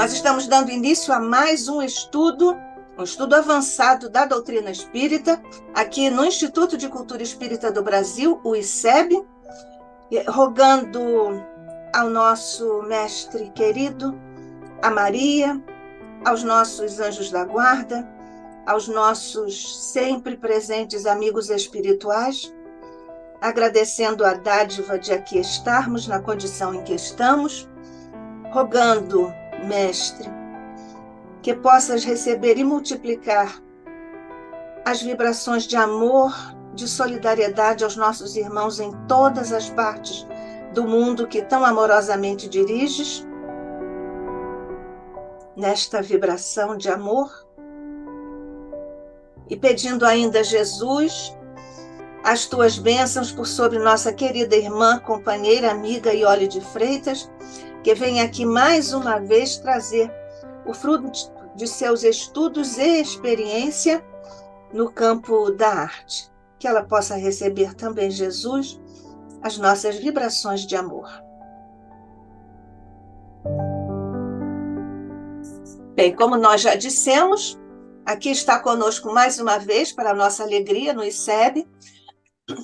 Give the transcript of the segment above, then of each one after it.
Nós estamos dando início a mais um estudo avançado da doutrina espírita, aqui no Instituto de Cultura Espírita do Brasil, o ICEB, rogando ao nosso mestre querido, a Maria, aos nossos anjos da guarda, aos nossos sempre presentes amigos espirituais, agradecendo a dádiva de aqui estarmos na condição em que estamos, rogando, mestre, que possas receber e multiplicar as vibrações de amor, de solidariedade aos nossos irmãos em todas as partes do mundo que tão amorosamente diriges, nesta vibração de amor, e pedindo ainda, Jesus, as tuas bênçãos por sobre nossa querida irmã, companheira, amiga Iole de Freitas, que vem aqui mais uma vez trazer o fruto de seus estudos e experiência no campo da arte. Que ela possa receber também, Jesus, as nossas vibrações de amor. Bem, como nós já dissemos, aqui está conosco mais uma vez, para a nossa alegria, no ICEB,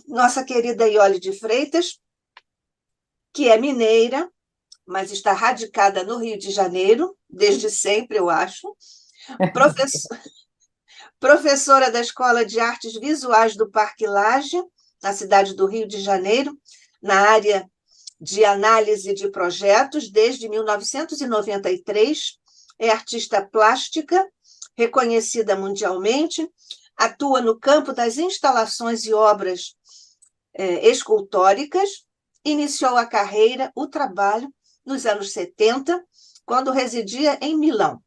nossa querida Iole de Freitas, que é mineira, mas está radicada no Rio de Janeiro, desde sempre, eu acho. Professora da Escola de Artes Visuais do Parque Lage, na cidade do Rio de Janeiro, na área de análise de projetos, desde 1993. É artista plástica, reconhecida mundialmente, atua no campo das instalações e obras escultóricas, iniciou a carreira, o trabalho, nos anos 70, quando residia em Milão.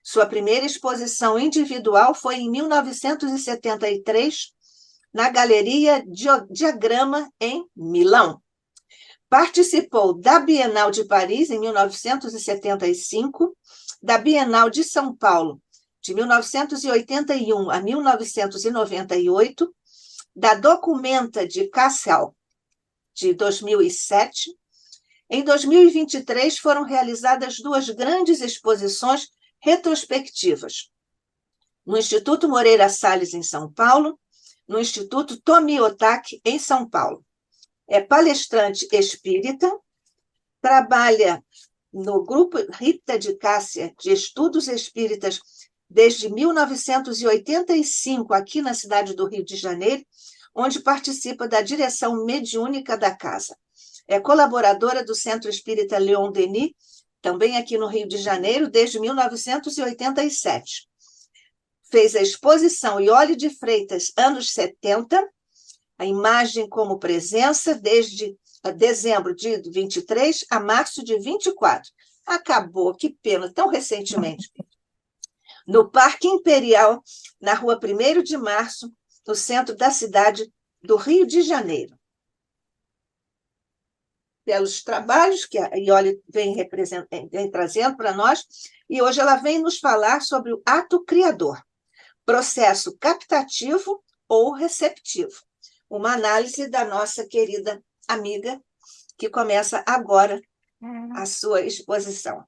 Sua primeira exposição individual foi em 1973, na Galeria Diagrama, em Milão. Participou da Bienal de Paris, em 1975, da Bienal de São Paulo, de 1981 a 1998, da Documenta de Kassel, de 2007. Em 2023, foram realizadas duas grandes exposições retrospectivas, no Instituto Moreira Salles, em São Paulo, no Instituto Tomi Otaki, em São Paulo. É palestrante espírita, trabalha no Grupo Rita de Cássia de Estudos Espíritas desde 1985, aqui na cidade do Rio de Janeiro, onde participa da direção mediúnica da casa. É colaboradora do Centro Espírita Leon Denis, também aqui no Rio de Janeiro, desde 1987. Fez a exposição Iole de Freitas, anos 70, a imagem como presença, desde dezembro de 23 a março de 24. Acabou, que pena, tão recentemente. No Parque Imperial, na rua 1º de Março, no centro da cidade do Rio de Janeiro. Pelos trabalhos que a Iole vem trazendo para nós, e hoje ela vem nos falar sobre o ato criador, processo captativo ou receptivo. Uma análise da nossa querida amiga, que começa agora a sua exposição.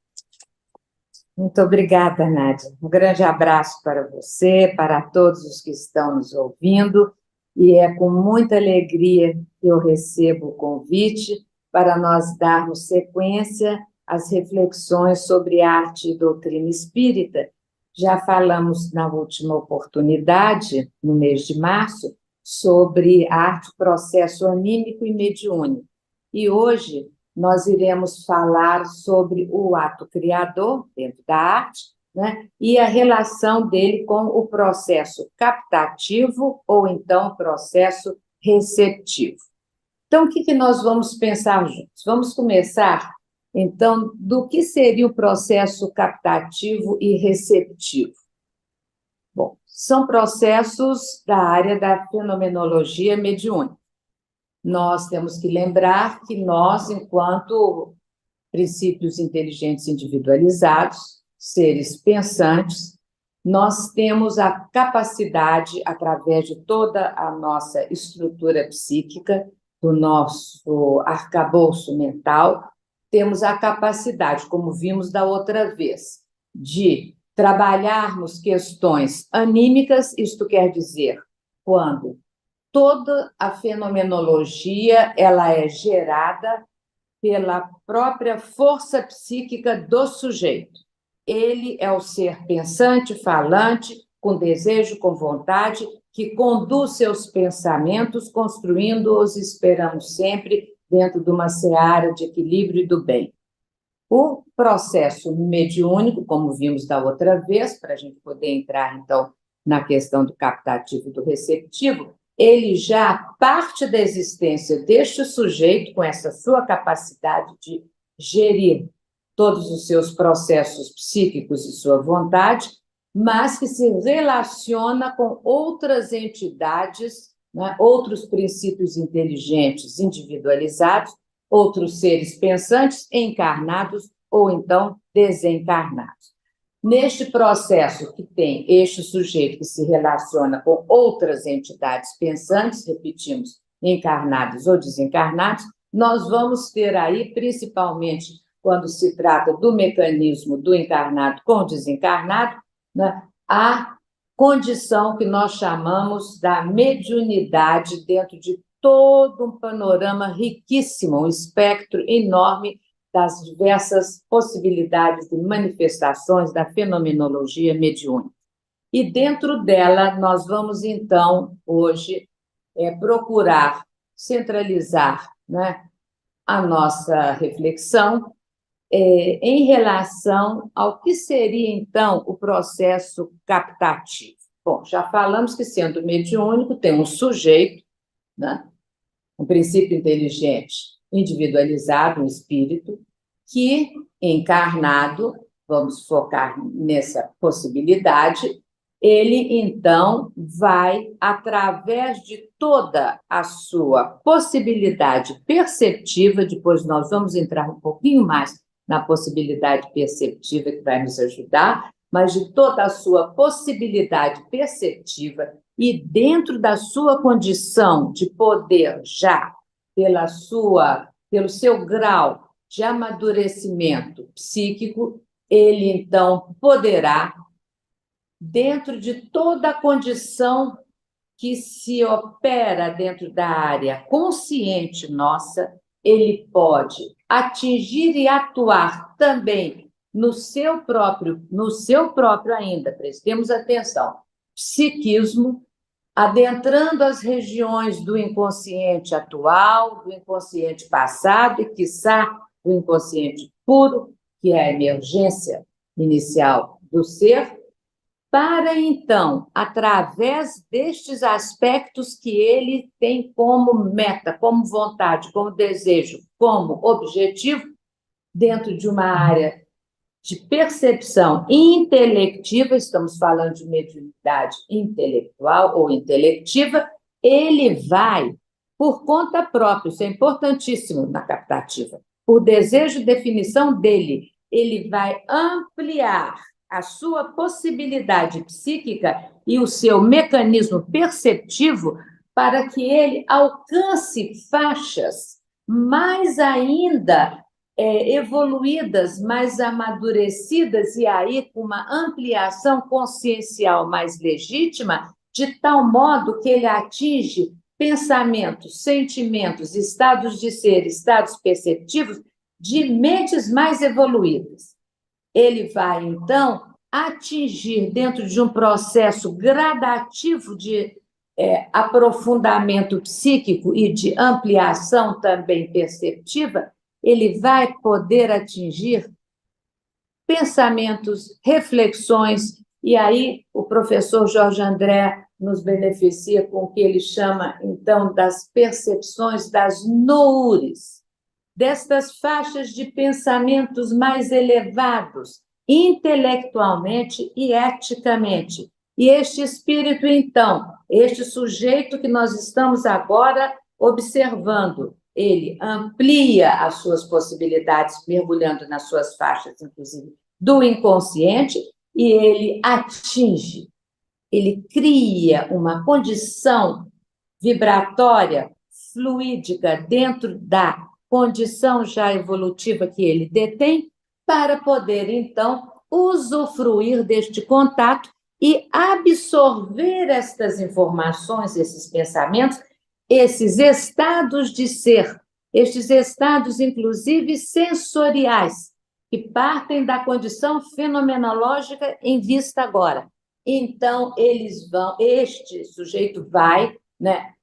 Muito obrigada, Nádia. Um grande abraço para você, para todos os que estão nos ouvindo, e é com muita alegria que eu recebo o convite para nós darmos sequência às reflexões sobre arte e doutrina espírita. Já falamos na última oportunidade, no mês de março, sobre arte, processo anímico e mediúnico. E hoje nós iremos falar sobre o ato criador dentro da arte, né, e a relação dele com o processo captativo ou então o processo receptivo. Então, o que nós vamos pensar juntos? Vamos começar, então, do que seria o processo captativo e receptivo. Bom, são processos da área da fenomenologia mediúnica. Nós temos que lembrar que nós, enquanto princípios inteligentes individualizados, seres pensantes, nós temos a capacidade, através de toda a nossa estrutura psíquica, do nosso arcabouço mental, temos a capacidade, como vimos da outra vez, de trabalharmos questões anímicas, isto quer dizer, quando toda a fenomenologia ela é gerada pela própria força psíquica do sujeito. Ele é o ser pensante, falante, com desejo, com vontade, que conduz seus pensamentos, construindo-os, esperamos sempre, dentro de uma seara de equilíbrio e do bem. O processo mediúnico, como vimos da outra vez, para a gente poder entrar, então, na questão do captativo e do receptivo, ele já parte da existência deste sujeito, com essa sua capacidade de gerir todos os seus processos psíquicos e sua vontade, mas que se relaciona com outras entidades, né, outros princípios inteligentes individualizados, outros seres pensantes encarnados ou então desencarnados. Neste processo que tem este sujeito que se relaciona com outras entidades pensantes, repetimos, encarnados ou desencarnados, nós vamos ter aí, principalmente quando se trata do mecanismo do encarnado com o desencarnado, né, a condição que nós chamamos da mediunidade dentro de todo um panorama riquíssimo, um espectro enorme das diversas possibilidades de manifestações da fenomenologia mediúnica. E dentro dela, nós vamos, então, hoje, procurar centralizar, né, a nossa reflexão em relação ao que seria, então, o processo captativo. Bom, já falamos que, sendo mediúnico, tem um sujeito, né, um princípio inteligente individualizado, um espírito, que, encarnado, vamos focar nessa possibilidade, ele, então, vai, através de toda a sua possibilidade perceptiva, depois nós vamos entrar um pouquinho mais na possibilidade perceptiva que vai nos ajudar, mas de toda a sua possibilidade perceptiva e dentro da sua condição de poder já, pelo seu grau de amadurecimento psíquico, ele então poderá, dentro de toda a condição que se opera dentro da área consciente nossa, ele pode atingir e atuar também no seu próprio ainda, prestemos atenção, psiquismo, adentrando as regiões do inconsciente atual, do inconsciente passado e, quiçá, do inconsciente puro, que é a emergência inicial do ser, para, então, através destes aspectos que ele tem como meta, como vontade, como desejo, como objetivo, dentro de uma área de percepção intelectiva, estamos falando de mediunidade intelectual ou intelectiva, ele vai, por conta própria, isso é importantíssimo na captativa, por desejo e definição dele, ele vai ampliar a sua possibilidade psíquica e o seu mecanismo perceptivo para que ele alcance faixas mais ainda evoluídas, mais amadurecidas e aí com uma ampliação consciencial mais legítima, de tal modo que ele atinge pensamentos, sentimentos, estados de ser, estados perceptivos de mentes mais evoluídas. Ele vai, então, atingir, dentro de um processo gradativo de aprofundamento psíquico e de ampliação também perceptiva, ele vai poder atingir pensamentos, reflexões, e aí o professor Jorge André nos beneficia com o que ele chama, então, das percepções das noures, destas faixas de pensamentos mais elevados, intelectualmente e eticamente. E este espírito, então, este sujeito que nós estamos agora observando, ele amplia as suas possibilidades, mergulhando nas suas faixas, inclusive, do inconsciente, e ele atinge, ele cria uma condição vibratória, fluídica, dentro da condição já evolutiva que ele detém, para poder, então, usufruir deste contato e absorver estas informações, esses pensamentos, esses estados de ser, estes estados, inclusive, sensoriais, que partem da condição fenomenológica em vista agora. Então, este sujeito vai, né,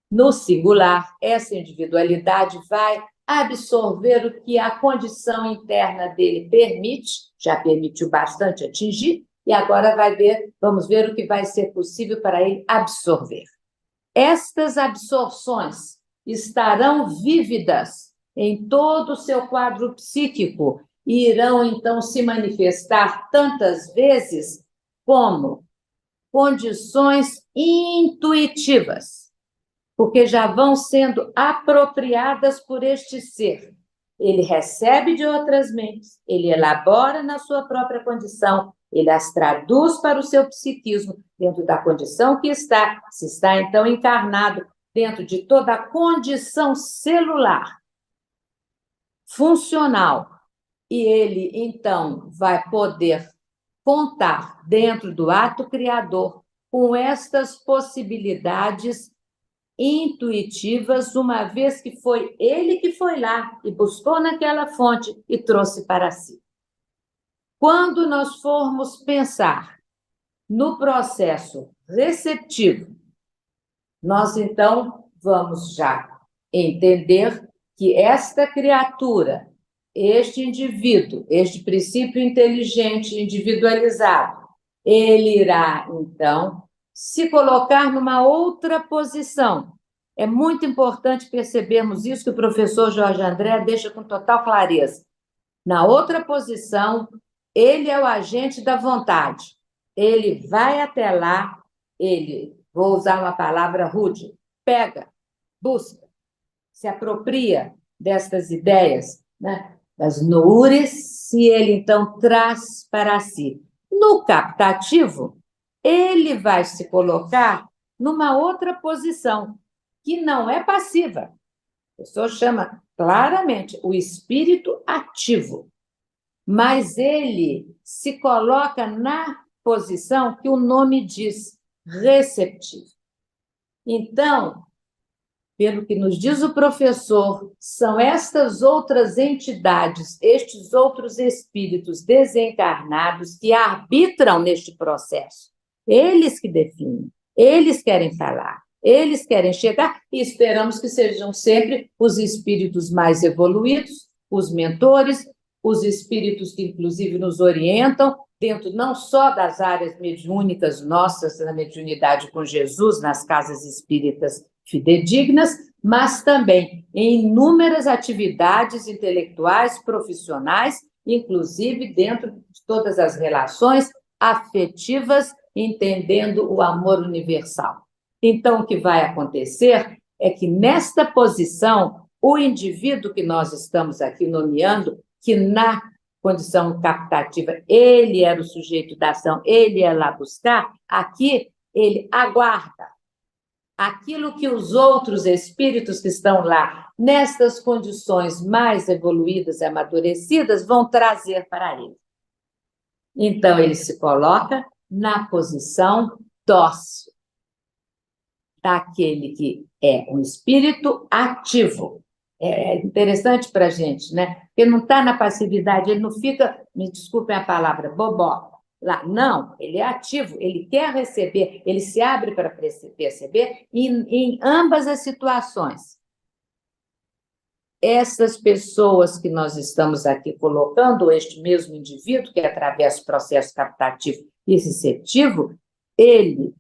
no singular, essa individualidade vai absorver o que a condição interna dele permite, já permitiu bastante atingir, e agora vamos ver o que vai ser possível para ele absorver. Estas absorções estarão vívidas em todo o seu quadro psíquico e irão, então, se manifestar tantas vezes como condições intuitivas, porque já vão sendo apropriadas por este ser. Ele recebe de outras mentes, ele elabora na sua própria condição, ele as traduz para o seu psiquismo, dentro da condição que está, se está, então, encarnado dentro de toda a condição celular, funcional, e ele, então, vai poder contar dentro do ato criador com estas possibilidades intuitivas, uma vez que foi ele que foi lá e buscou naquela fonte e trouxe para si. Quando nós formos pensar no processo receptivo, nós, então, vamos já entender que esta criatura, este indivíduo, este princípio inteligente individualizado, ele irá, então, se colocar numa outra posição. É muito importante percebermos isso, que o professor Jorge André deixa com total clareza. Na outra posição, ele é o agente da vontade. Ele vai até lá, vou usar uma palavra rude, pega, busca, se apropria destas ideias, né? Das noures, e ele, então, traz para si. No captativo, ele vai se colocar numa outra posição, que não é passiva. O professor chama claramente o espírito ativo, mas ele se coloca na posição que o nome diz, receptivo. Então, pelo que nos diz o professor, são estas outras entidades, estes outros espíritos desencarnados que arbitram neste processo. Eles que definem, eles querem falar, eles querem chegar, e esperamos que sejam sempre os espíritos mais evoluídos, os mentores, os espíritos que, inclusive, nos orientam, dentro não só das áreas mediúnicas nossas, na mediunidade com Jesus, nas casas espíritas fidedignas, mas também em inúmeras atividades intelectuais, profissionais, inclusive dentro de todas as relações afetivas, entendendo o amor universal. Então, o que vai acontecer é que, nesta posição, o indivíduo que nós estamos aqui nomeando, que na condição captativa, ele era o sujeito da ação, ele ia lá buscar, aqui ele aguarda aquilo que os outros espíritos que estão lá, nestas condições mais evoluídas e amadurecidas, vão trazer para ele. Então, ele se coloca na posição dócil, daquele que é um espírito ativo. É interessante para a gente, né? Porque não está na passividade, ele não fica, me desculpem a palavra, bobó. Lá, não, ele é ativo, ele quer receber, ele se abre para perceber em ambas as situações. Essas pessoas que nós estamos aqui colocando, este mesmo indivíduo que atravessa o processo captativo e receptivo, ele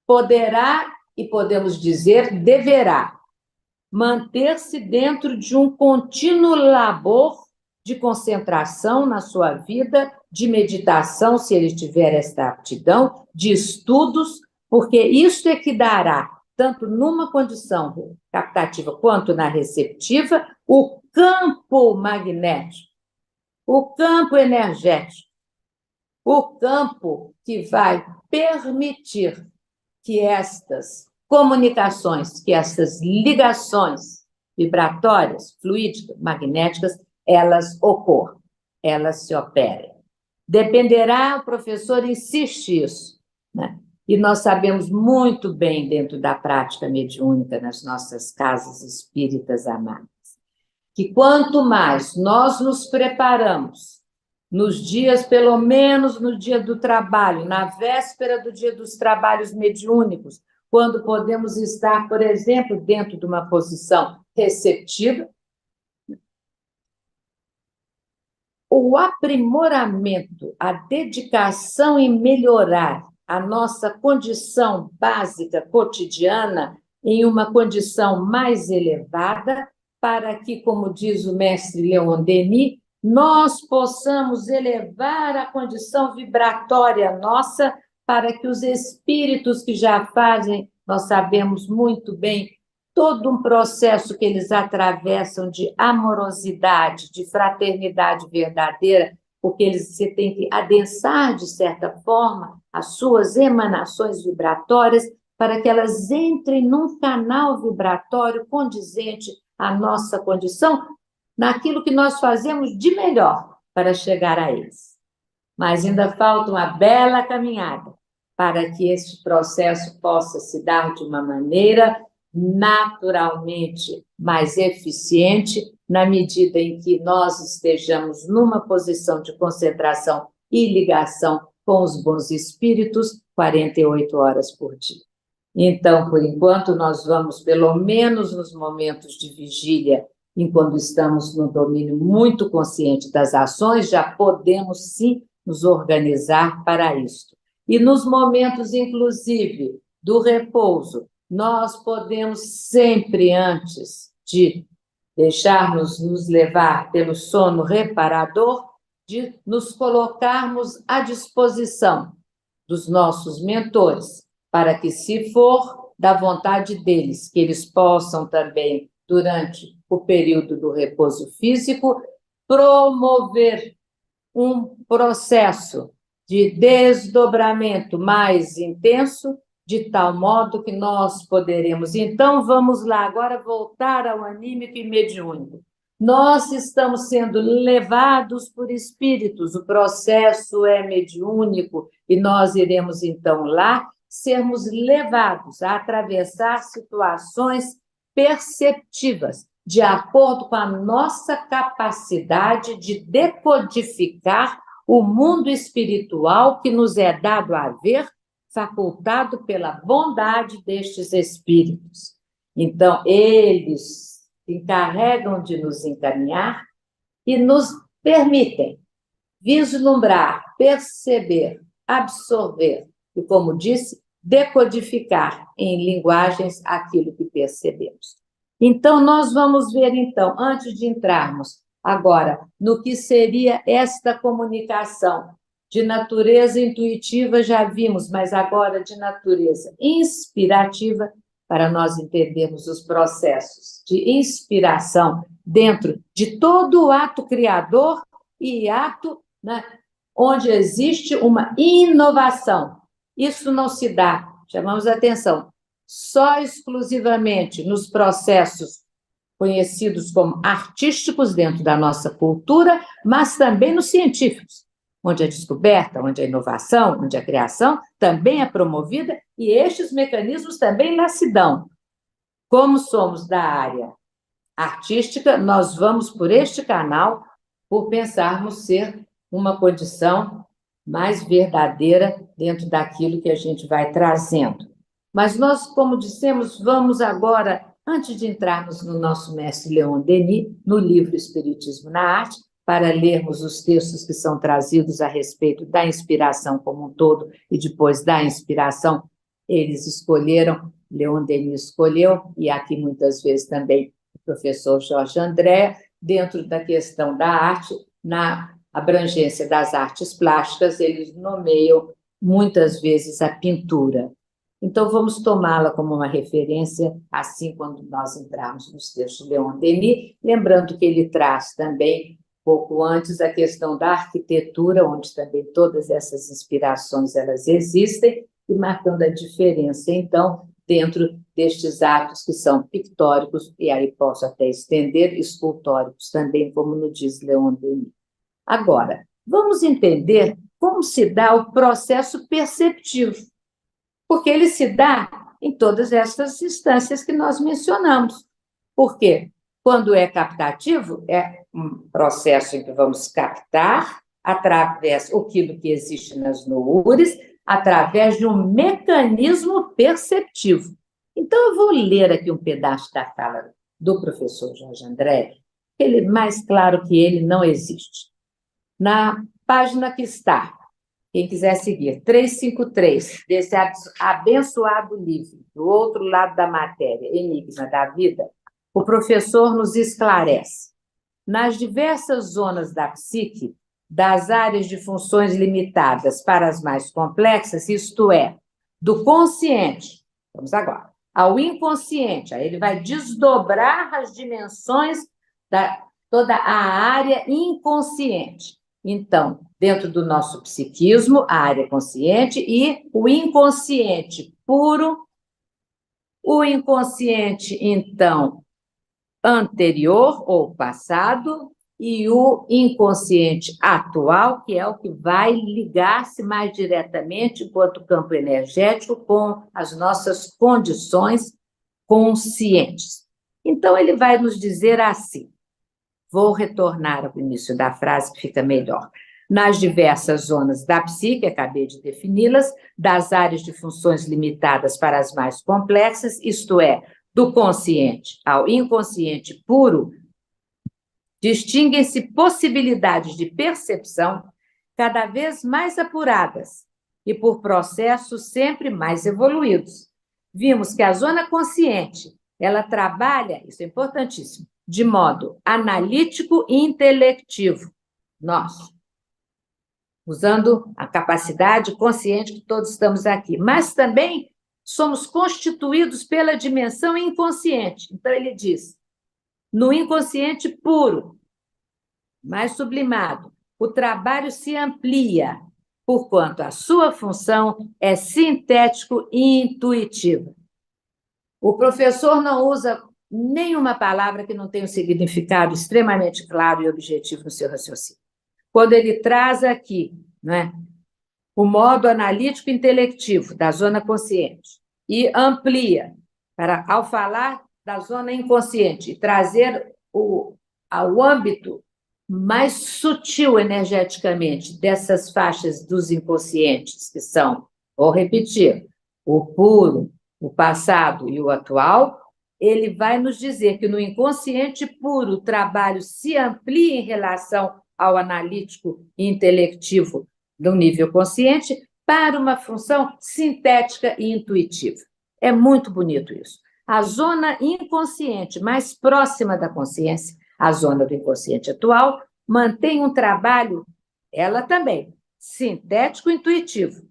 poderá, e podemos dizer, deverá, manter-se dentro de um contínuo labor de concentração na sua vida, de meditação, se ele tiver esta aptidão, de estudos, porque isso é que dará, tanto numa condição captativa quanto na receptiva, o campo magnético, o campo energético, o campo que vai permitir que estas comunicações, que essas ligações vibratórias, fluídicas, magnéticas, elas ocorram, elas se operem. Dependerá, o professor insiste isso, né? E nós sabemos muito bem, dentro da prática mediúnica, nas nossas casas espíritas amadas, que quanto mais nós nos preparamos, nos dias, pelo menos no dia do trabalho, na véspera do dia dos trabalhos mediúnicos, quando podemos estar, por exemplo, dentro de uma posição receptiva, o aprimoramento, a dedicação em melhorar a nossa condição básica cotidiana em uma condição mais elevada, para que, como diz o mestre Leon Denis, nós possamos elevar a condição vibratória nossa, para que os espíritos que já fazem, nós sabemos muito bem, todo um processo que eles atravessam de amorosidade, de fraternidade verdadeira, porque eles se têm que adensar, de certa forma, as suas emanações vibratórias, para que elas entrem num canal vibratório condizente à nossa condição, naquilo que nós fazemos de melhor para chegar a eles. Mas ainda falta uma bela caminhada para que esse processo possa se dar de uma maneira naturalmente mais eficiente, na medida em que nós estejamos numa posição de concentração e ligação com os bons espíritos 48 horas por dia. Então, por enquanto, nós vamos, pelo menos nos momentos de vigília, enquanto estamos no domínio muito consciente das ações, já podemos, sim, nos organizar para isso. E nos momentos, inclusive, do repouso, nós podemos sempre, antes de deixarmos nos levar pelo sono reparador, de nos colocarmos à disposição dos nossos mentores, para que, se for da vontade deles, que eles possam também, durante o período do repouso físico, promover um processo de desdobramento mais intenso, de tal modo que nós poderemos. Então, vamos lá, agora voltar ao anímico e mediúnico. Nós estamos sendo levados por espíritos, o processo é mediúnico, e nós iremos, então, lá sermos levados a atravessar situações perceptivas, de acordo com a nossa capacidade de decodificar o mundo espiritual que nos é dado a ver, facultado pela bondade destes espíritos. Então, eles se encarregam de nos encaminhar e nos permitem vislumbrar, perceber, absorver e, como disse, decodificar em linguagens aquilo que percebemos. Então, nós vamos ver, então, antes de entrarmos agora no que seria esta comunicação de natureza intuitiva, já vimos, mas agora de natureza inspirativa, para nós entendermos os processos de inspiração dentro de todo o ato criador e ato, né, onde existe uma inovação. Isso não se dá, chamamos a atenção, só exclusivamente nos processos conhecidos como artísticos dentro da nossa cultura, mas também nos científicos, onde a descoberta, onde a inovação, onde a criação também é promovida, e estes mecanismos também lá se dão. Como somos da área artística, nós vamos por este canal, por pensarmos ser uma condição mais verdadeira dentro daquilo que a gente vai trazendo. Mas nós, como dissemos, vamos agora, antes de entrarmos no nosso mestre Leon Denis, no livro Espiritismo na Arte, para lermos os textos que são trazidos a respeito da inspiração como um todo, e depois da inspiração, eles escolheram, Leon Denis escolheu, e aqui muitas vezes também o professor Jorge André, dentro da questão da arte, na abrangência das artes plásticas, eles nomeiam muitas vezes a pintura. Então, vamos tomá-la como uma referência, assim, quando nós entrarmos nos textos de Leon Denis, lembrando que ele traz também, pouco antes, a questão da arquitetura, onde também todas essas inspirações elas existem, e marcando a diferença, então, dentro destes atos que são pictóricos, e aí posso até estender, escultóricos também, como nos diz Leon Denis. Agora, vamos entender como se dá o processo perceptivo, porque ele se dá em todas essas instâncias que nós mencionamos. Por quê? Quando é captativo, é um processo em que vamos captar através daquilo que existe nas noures, através de um mecanismo perceptivo. Então, eu vou ler aqui um pedaço da fala do professor Jorge André, ele mais claro que ele não existe. Na página que está, quem quiser seguir, 353, desse abençoado livro, do outro lado da matéria, Enigma da Vida, o professor nos esclarece. Nas diversas zonas da psique, das áreas de funções limitadas para as mais complexas, isto é, do consciente, vamos agora, ao inconsciente, aí ele vai desdobrar as dimensões da toda a área inconsciente. Então, dentro do nosso psiquismo, a área consciente e o inconsciente puro, o inconsciente, então, anterior ou passado, e o inconsciente atual, que é o que vai ligar-se mais diretamente, enquanto campo energético, com as nossas condições conscientes. Então, ele vai nos dizer assim, vou retornar ao início da frase, que fica melhor. Nas diversas zonas da psique, acabei de defini-las, das áreas de funções limitadas para as mais complexas, isto é, do consciente ao inconsciente puro, distinguem-se possibilidades de percepção cada vez mais apuradas e por processos sempre mais evoluídos. Vimos que a zona consciente, ela trabalha, isso é importantíssimo, de modo analítico e intelectivo. Nós, usando a capacidade consciente que todos estamos aqui, mas também somos constituídos pela dimensão inconsciente. Então, ele diz, no inconsciente puro, mais sublimado, o trabalho se amplia, porquanto a sua função é sintético e intuitiva. O professor não usa nenhuma palavra que não tenha um significado extremamente claro e objetivo no seu raciocínio. Quando ele traz aqui, né, o modo analítico intelectivo da zona consciente e amplia para, ao falar da zona inconsciente, trazer ao âmbito mais sutil energeticamente dessas faixas dos inconscientes, que são, vou repetir, o puro, o passado e o atual, ele vai nos dizer que no inconsciente puro o trabalho se amplia em relação ao analítico e intelectivo do nível consciente para uma função sintética e intuitiva. É muito bonito isso. A zona inconsciente mais próxima da consciência, a zona do inconsciente atual, mantém um trabalho, ela também, sintético e intuitivo,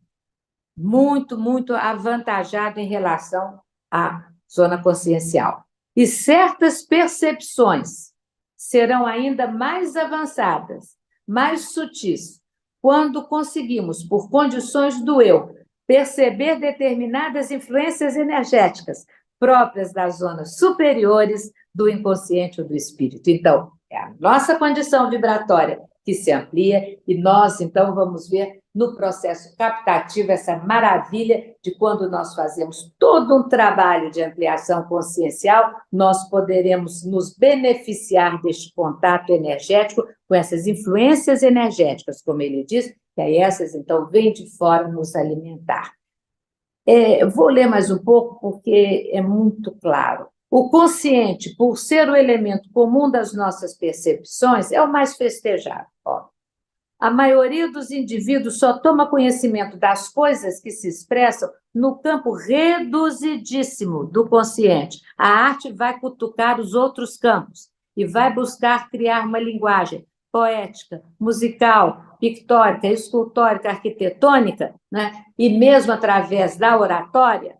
muito, muito avantajado em relação à zona consciencial. E certas percepções serão ainda mais avançadas, mais sutis, quando conseguimos, por condições do eu, perceber determinadas influências energéticas próprias das zonas superiores do inconsciente ou do espírito. Então, é a nossa condição vibratória que se amplia e nós, então, vamos ver no processo captativo essa maravilha de quando nós fazemos todo um trabalho de ampliação consciencial, nós poderemos nos beneficiar deste contato energético com essas influências energéticas, como ele diz, que aí essas, então, vêm de fora nos alimentar. Eu vou ler mais um pouco, porque é muito claro. O consciente, por ser o elemento comum das nossas percepções, é o mais festejado. Ó. A maioria dos indivíduos só toma conhecimento das coisas que se expressam no campo reduzidíssimo do consciente. A arte vai cutucar os outros campos e vai buscar criar uma linguagem poética, musical, pictórica, escultórica, arquitetônica, né? E mesmo através da oratória,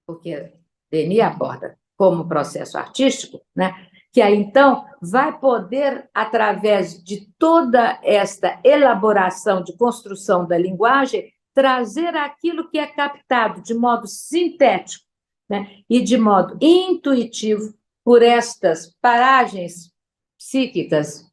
porque Denis aborda como processo artístico, né? Que aí, então, vai poder, através de toda esta elaboração de construção da linguagem, trazer aquilo que é captado de modo sintético, né? E de modo intuitivo por estas paragens psíquicas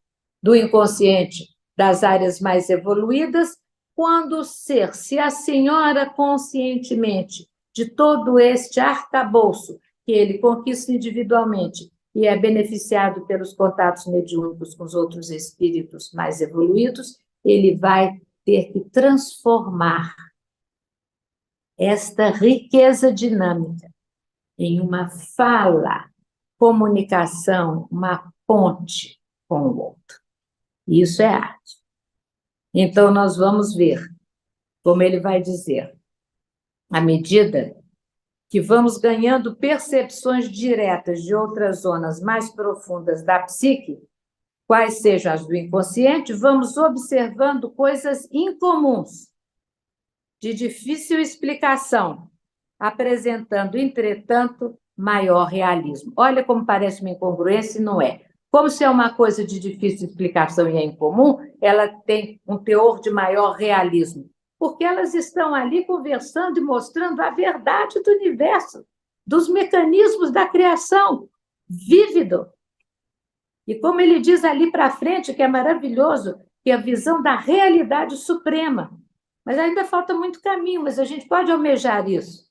do inconsciente das áreas mais evoluídas, quando o ser se assenhora conscientemente de todo este arcabouço que ele conquista individualmente e é beneficiado pelos contatos mediúnicos com os outros espíritos mais evoluídos, ele vai ter que transformar esta riqueza dinâmica em uma fala, comunicação, uma ponte com o outro. Isso é arte. Então, nós vamos ver, como ele vai dizer, à medida que vamos ganhando percepções diretas de outras zonas mais profundas da psique, quais sejam as do inconsciente, vamos observando coisas incomuns, de difícil explicação, apresentando, entretanto, maior realismo. Olha como parece uma incongruência e não é. Como se é uma coisa de difícil explicação e é incomum, ela tem um teor de maior realismo, porque elas estão ali conversando e mostrando a verdade do universo, dos mecanismos da criação, vívido. E como ele diz ali para frente, que é maravilhoso, que é a visão da realidade suprema. Mas ainda falta muito caminho, mas a gente pode almejar isso.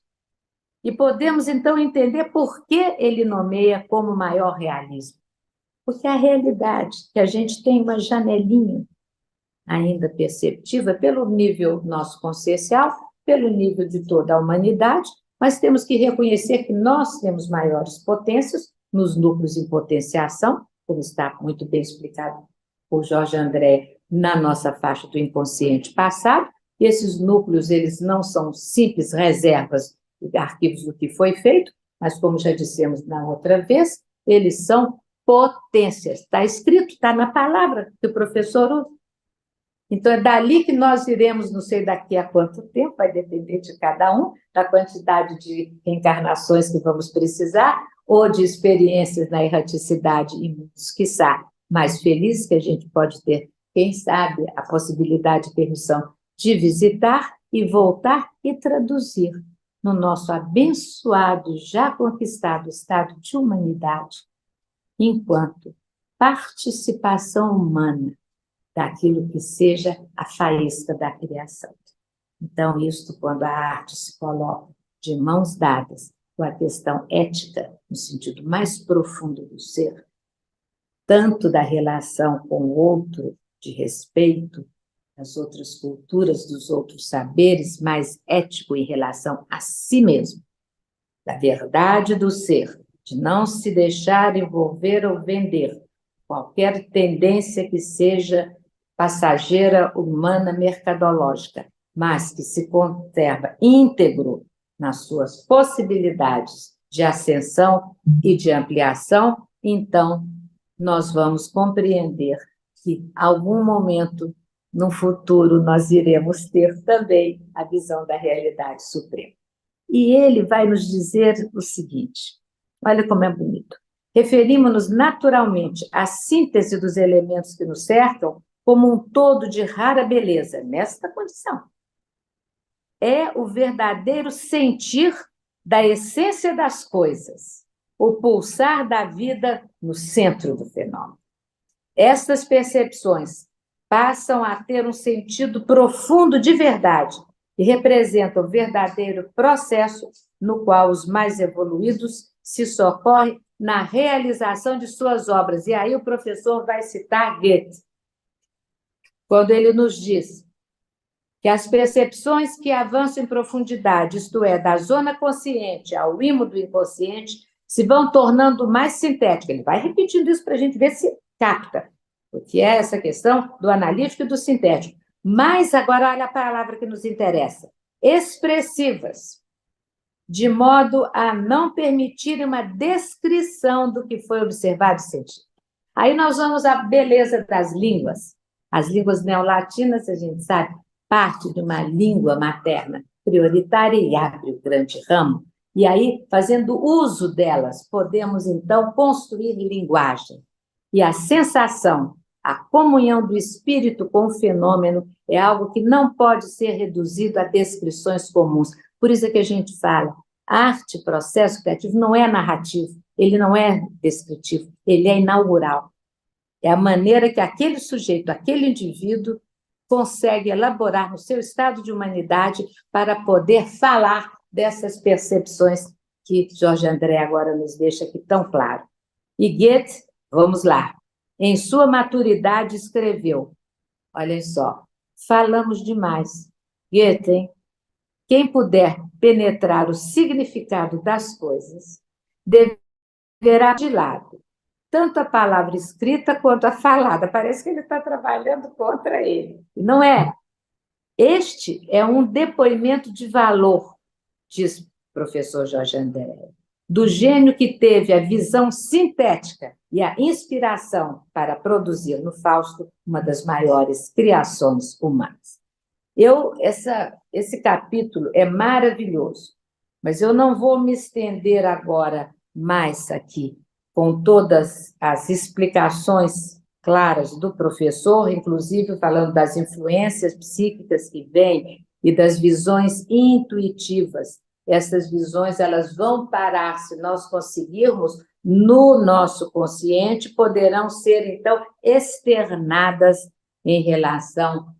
E podemos, então, entender por que ele nomeia como maior realismo. Porque a realidade, que a gente tem uma janelinha ainda perceptiva pelo nível nosso consciencial, pelo nível de toda a humanidade, mas temos que reconhecer que nós temos maiores potências nos núcleos em potenciação, como está muito bem explicado por Jorge André na nossa faixa do inconsciente passado. E esses núcleos, eles não são simples reservas de arquivos do que foi feito, mas, como já dissemos na outra vez, eles são potências. Está escrito, está na palavra que o professor usa. Então, é dali que nós iremos, não sei daqui a quanto tempo, vai depender de cada um, da quantidade de reencarnações que vamos precisar, ou de experiências na erraticidade e mundos, quiçá, mais felizes que a gente pode ter, quem sabe, a possibilidade de permissão de visitar e voltar e traduzir no nosso abençoado, já conquistado estado de humanidade, enquanto participação humana daquilo que seja a faísca da criação. Então, isto quando a arte se coloca de mãos dadas com a questão ética, no sentido mais profundo do ser, tanto da relação com o outro, de respeito das outras culturas, dos outros saberes, mais ético em relação a si mesmo, da verdade do ser, de não se deixar envolver ou vender qualquer tendência que seja passageira, humana, mercadológica, mas que se conserva íntegro nas suas possibilidades de ascensão e de ampliação, então nós vamos compreender que, em algum momento, no futuro, nós iremos ter também a visão da realidade suprema. E ele vai nos dizer o seguinte, olha como é bonito. Referimos-nos naturalmente à síntese dos elementos que nos cercam como um todo de rara beleza, nesta condição. É o verdadeiro sentir da essência das coisas, o pulsar da vida no centro do fenômeno. Estas percepções passam a ter um sentido profundo de verdade e representam o verdadeiro processo no qual os mais evoluídos se socorrem na realização de suas obras. E aí o professor vai citar Goethe, quando ele nos diz que as percepções que avançam em profundidade, isto é, da zona consciente ao imo do inconsciente, se vão tornando mais sintéticas. Ele vai repetindo isso para a gente ver se capta, porque é essa questão do analítico e do sintético. Mas agora olha a palavra que nos interessa. Expressivas, de modo a não permitir uma descrição do que foi observado e sentido. Aí nós vamos à beleza das línguas. As línguas neolatinas, a gente sabe, parte de uma língua materna prioritária e abre o grande ramo. E aí, fazendo uso delas, podemos, então, construir linguagem. E a sensação, a comunhão do espírito com o fenômeno é algo que não pode ser reduzido a descrições comuns. Por isso é que a gente fala, arte, processo criativo, não é narrativo, ele não é descritivo, ele é inaugural. É a maneira que aquele sujeito, aquele indivíduo, consegue elaborar no seu estado de humanidade para poder falar dessas percepções que Jorge André agora nos deixa aqui tão claro. E Goethe, vamos lá, em sua maturidade escreveu, olhem só, falamos demais. Goethe, hein? Quem puder penetrar o significado das coisas, deverá de lado tanto a palavra escrita quanto a falada. Parece que ele está trabalhando contra ele. E não é. Este é um depoimento de valor, diz o professor Jorge André, do gênio que teve a visão sintética e a inspiração para produzir no Fausto uma das maiores criações humanas. Esse capítulo é maravilhoso, mas eu não vou me estender agora mais aqui, com todas as explicações claras do professor, inclusive falando das influências psíquicas que vêm e das visões intuitivas. Essas visões elas vão parar, se nós conseguirmos, no nosso consciente, poderão ser, então, externadas em relação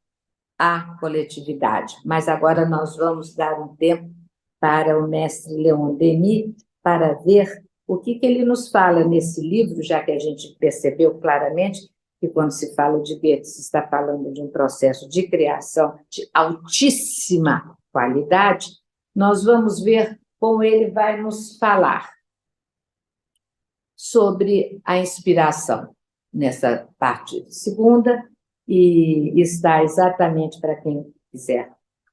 à coletividade. Mas agora nós vamos dar um tempo para o mestre Leon Denis para ver o que ele nos fala nesse livro, já que a gente percebeu claramente que quando se fala de Goethe, se está falando de um processo de criação de altíssima qualidade, nós vamos ver como ele vai nos falar sobre a inspiração nessa parte segunda, e está exatamente, para quem quiser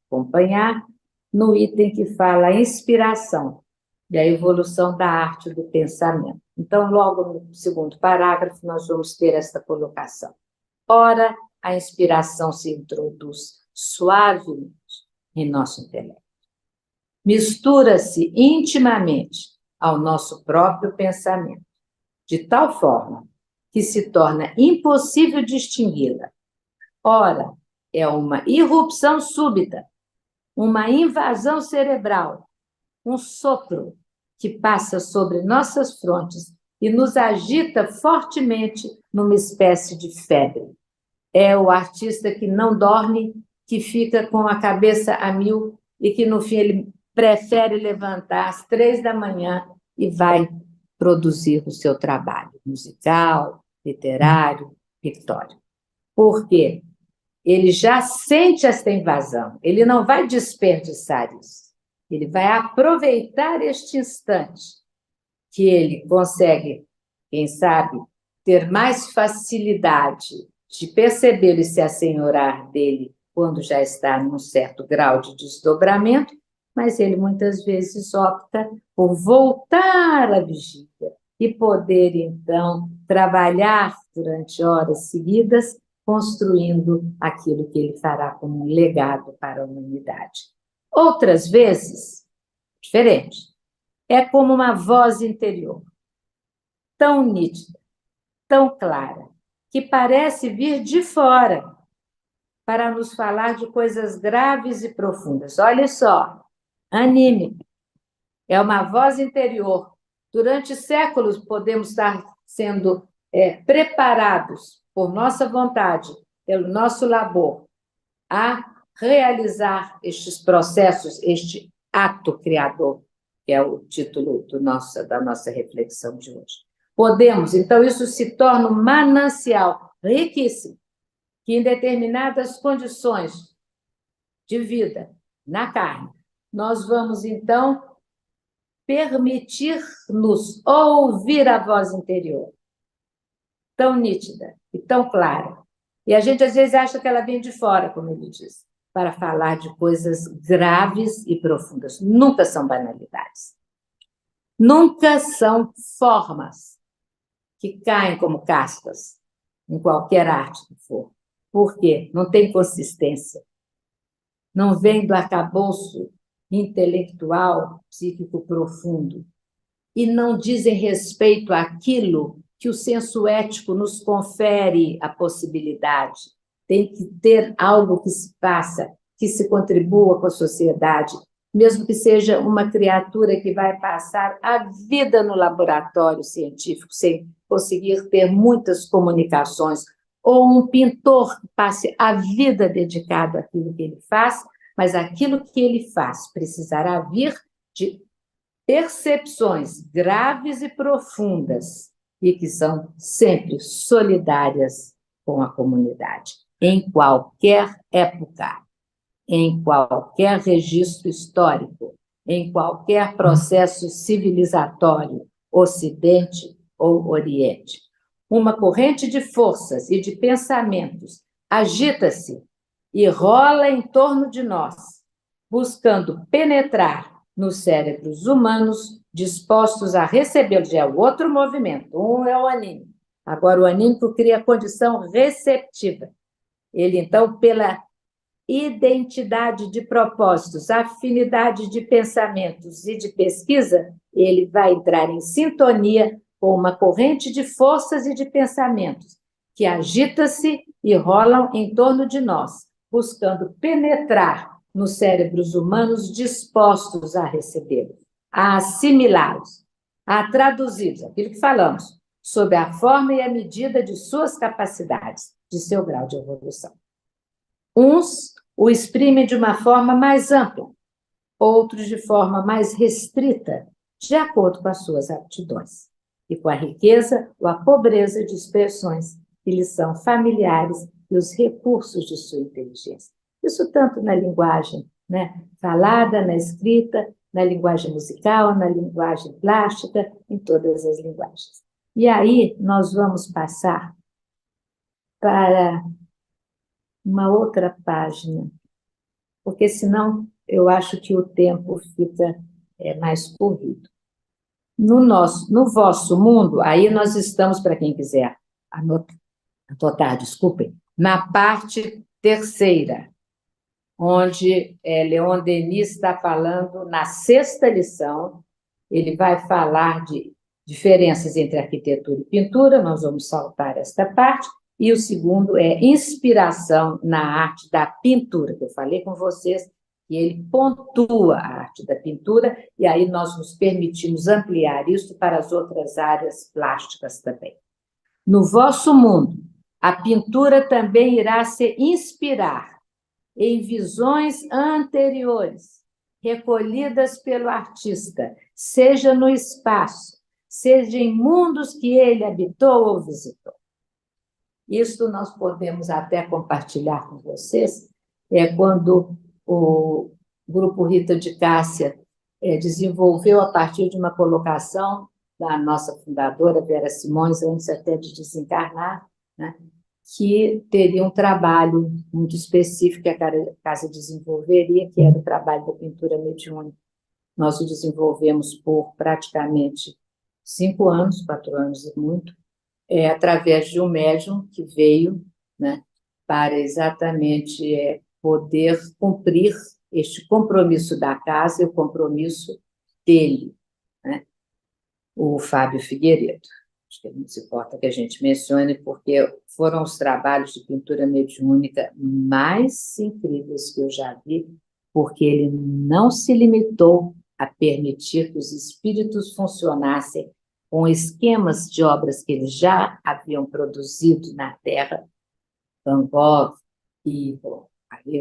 acompanhar, no item que fala a inspiração e a evolução da arte do pensamento. Então, logo no segundo parágrafo, nós vamos ter esta colocação. Ora, a inspiração se introduz suavemente em nosso intelecto. Mistura-se intimamente ao nosso próprio pensamento, de tal forma que se torna impossível distingui-la. Ora, é uma irrupção súbita, uma invasão cerebral, um sopro que passa sobre nossas frontes e nos agita fortemente numa espécie de febre. É o artista que não dorme, que fica com a cabeça a mil e que, no fim, ele prefere levantar às 3 da manhã e vai produzir o seu trabalho musical, literário, pictórico. Por quê? Ele já sente esta invasão, ele não vai desperdiçar isso. Ele vai aproveitar este instante que ele consegue, quem sabe, ter mais facilidade de perceber e se assenhorar dele quando já está num certo grau de desdobramento, mas ele muitas vezes opta por voltar à vigília e poder, então, trabalhar durante horas seguidas, construindo aquilo que ele fará como um legado para a humanidade. Outras vezes, diferente, é como uma voz interior, tão nítida, tão clara, que parece vir de fora para nos falar de coisas graves e profundas. Olha só, anímica, é uma voz interior. Durante séculos podemos estar sendo preparados por nossa vontade, pelo nosso labor, a realizar estes processos, este ato criador, que é o título da nossa reflexão de hoje. Podemos, então, isso se torna um manancial riquíssimo, que em determinadas condições de vida, na carne, nós vamos, então, permitir-nos ouvir a voz interior, tão nítida e tão clara. E a gente, às vezes, acha que ela vem de fora, como ele diz, para falar de coisas graves e profundas. Nunca são banalidades. Nunca são formas que caem como cascas em qualquer arte que for. Por quê? Não tem consistência. Não vem do arcabouço intelectual, psíquico profundo. E não dizem respeito àquilo que o senso ético nos confere a possibilidade. Tem que ter algo que se faça, que se contribua com a sociedade, mesmo que seja uma criatura que vai passar a vida no laboratório científico, sem conseguir ter muitas comunicações, ou um pintor que passe a vida dedicado àquilo que ele faz, mas aquilo que ele faz precisará vir de percepções graves e profundas e que são sempre solidárias com a comunidade, em qualquer época, em qualquer registro histórico, em qualquer processo civilizatório, Ocidente ou Oriente. Uma corrente de forças e de pensamentos agita-se e rola em torno de nós, buscando penetrar nos cérebros humanos dispostos a recebê-lo. Já é o outro movimento, um é o anímico. Agora, o anímico cria a condição receptiva. Ele, então, pela identidade de propósitos, afinidade de pensamentos e de pesquisa, ele vai entrar em sintonia com uma corrente de forças e de pensamentos que agita-se e rolam em torno de nós, buscando penetrar nos cérebros humanos dispostos a recebê-los, a assimilá-los, a traduzi-los, aquilo que falamos, sob a forma e a medida de suas capacidades, de seu grau de evolução. Uns o exprimem de uma forma mais ampla, outros de forma mais restrita, de acordo com as suas aptidões, e com a riqueza ou a pobreza de expressões que lhes são familiares e os recursos de sua inteligência. Isso tanto na linguagem, né, falada, na escrita, na linguagem musical, na linguagem plástica, em todas as linguagens. E aí nós vamos passar para uma outra página, porque senão eu acho que o tempo fica mais corrido. No vosso mundo, aí nós estamos, para quem quiser anotar, desculpem, na parte terceira, onde Leon Denis está falando na sexta lição, ele vai falar de diferenças entre arquitetura e pintura, nós vamos saltar esta parte, e o segundo é inspiração na arte da pintura, que eu falei com vocês, e ele pontua a arte da pintura, e aí nós nos permitimos ampliar isso para as outras áreas plásticas também. No vosso mundo, a pintura também irá se inspirar em visões anteriores, recolhidas pelo artista, seja no espaço, seja em mundos que ele habitou ou visitou. Isso nós podemos até compartilhar com vocês, quando o Grupo Rita de Cássia desenvolveu, a partir de uma colocação da nossa fundadora, Vera Simões, antes até de desencarnar, né, que teria um trabalho muito específico que a casa desenvolveria, que era o trabalho da pintura mediúnica. Nós o desenvolvemos por praticamente 5 anos, 4 anos e muito, através de um médium que veio, né, para exatamente poder cumprir este compromisso da casa e o compromisso dele, né, o Fábio Figueiredo. Acho que não se importa que a gente mencione, porque foram os trabalhos de pintura mediúnica mais incríveis que eu já vi, porque ele não se limitou a permitir que os espíritos funcionassem com esquemas de obras que eles já haviam produzido na Terra, Van Gogh e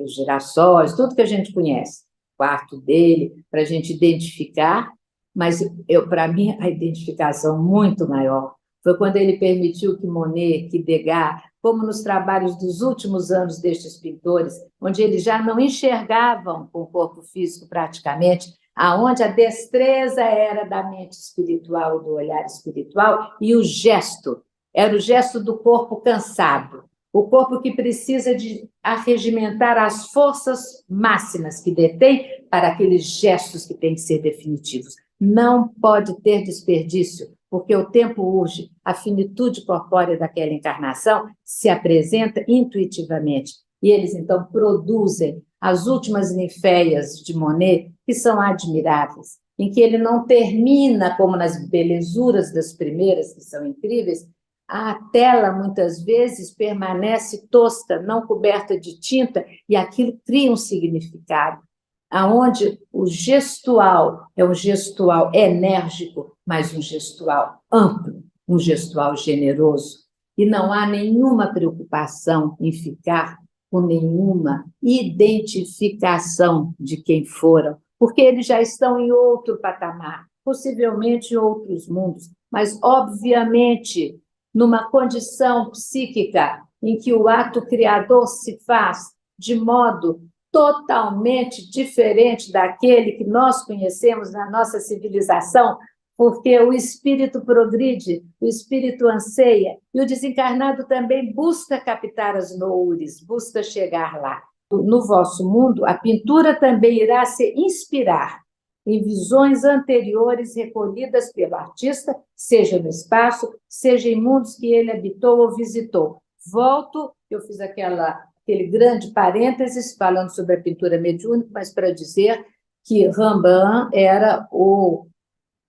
os girassóis, tudo que a gente conhece, o quarto dele, para a gente identificar, mas para mim a identificação muito maior foi quando ele permitiu que Monet, que Degas, como nos trabalhos dos últimos anos destes pintores, onde eles já não enxergavam com o corpo físico praticamente, aonde a destreza era da mente espiritual, do olhar espiritual, e o gesto era o gesto do corpo cansado, o corpo que precisa de arregimentar as forças máximas que detém para aqueles gestos que têm que ser definitivos. Não pode ter desperdício, porque o tempo urge, a finitude corpórea daquela encarnação se apresenta intuitivamente, e eles, então, produzem as últimas ninféias de Monet, que são admiráveis, em que ele não termina como nas belezuras das primeiras, que são incríveis, a tela, muitas vezes, permanece tosca, não coberta de tinta, e aquilo cria um significado, aonde o gestual é um gestual enérgico, mas um gestual amplo, um gestual generoso, e não há nenhuma preocupação em ficar com nenhuma identificação de quem foram, porque eles já estão em outro patamar, possivelmente em outros mundos, mas, obviamente, numa condição psíquica em que o ato criador se faz de modo totalmente diferente daquele que nós conhecemos na nossa civilização, porque o espírito progride, o espírito anseia, e o desencarnado também busca captar as noures, busca chegar lá. No vosso mundo, a pintura também irá se inspirar em visões anteriores recolhidas pelo artista, seja no espaço, seja em mundos que ele habitou ou visitou. Volto, eu fiz aquele grande parênteses falando sobre a pintura mediúnica, mas para dizer que Rembrandt era o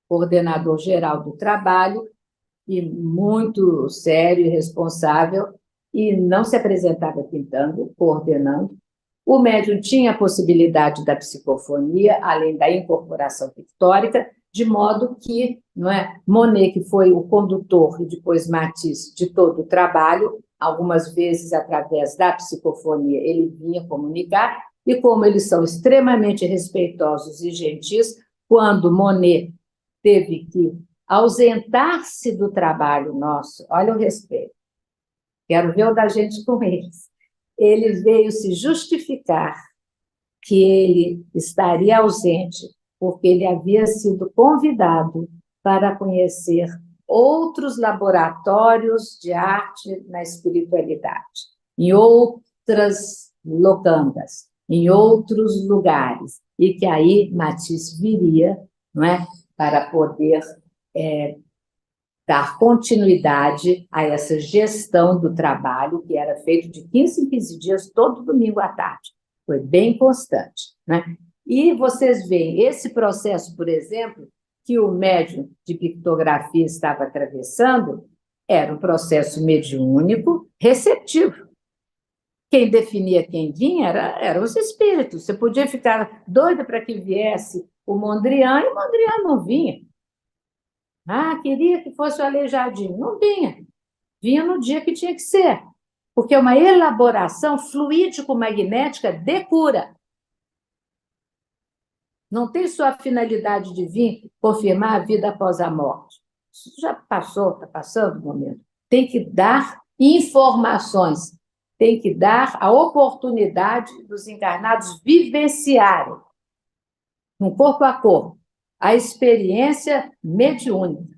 coordenador geral do trabalho, e muito sério e responsável, e não se apresentava pintando, coordenando. O médium tinha a possibilidade da psicofonia, além da incorporação pictórica, de modo que, não é, Monet, que foi o condutor, e depois Matisse, de todo o trabalho, algumas vezes, através da psicofonia, ele vinha comunicar, e como eles são extremamente respeitosos e gentis, quando Monet teve que ausentar-se do trabalho nosso, olha o respeito, quero ver o da gente com eles, ele veio se justificar que ele estaria ausente porque ele havia sido convidado para conhecer outros laboratórios de arte na espiritualidade, em outras locandas, em outros lugares, e que aí Matisse viria, não é, para poder dar continuidade a essa gestão do trabalho, que era feito de 15 em 15 dias, todo domingo à tarde. Foi bem constante, né? E vocês veem, esse processo, por exemplo, que o médium de pictografia estava atravessando, era um processo mediúnico receptivo. Quem definia quem vinha eram os espíritos. Você podia ficar doida para que viesse o Mondrian, e o Mondrian não vinha. Ah, queria que fosse o Aleijadinho. Não vinha. Vinha no dia que tinha que ser. Porque é uma elaboração fluídico-magnética de cura. Não tem só a finalidade de vir confirmar a vida após a morte. Isso já passou, está passando o momento. Tem que dar informações, tem que dar a oportunidade dos encarnados vivenciarem, no corpo a corpo, a experiência mediúnica.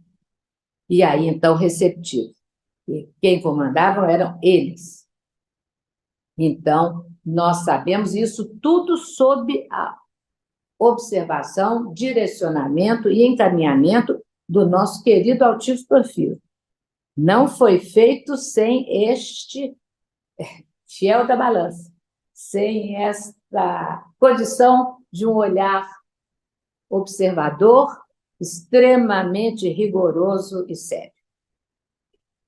E aí, então, receptivo. E quem comandavam eram eles. Então, nós sabemos isso tudo sob a observação, direcionamento e encaminhamento do nosso querido Altivo Porfírio. Não foi feito sem este fiel da balança, sem esta condição de um olhar observador, extremamente rigoroso e sério.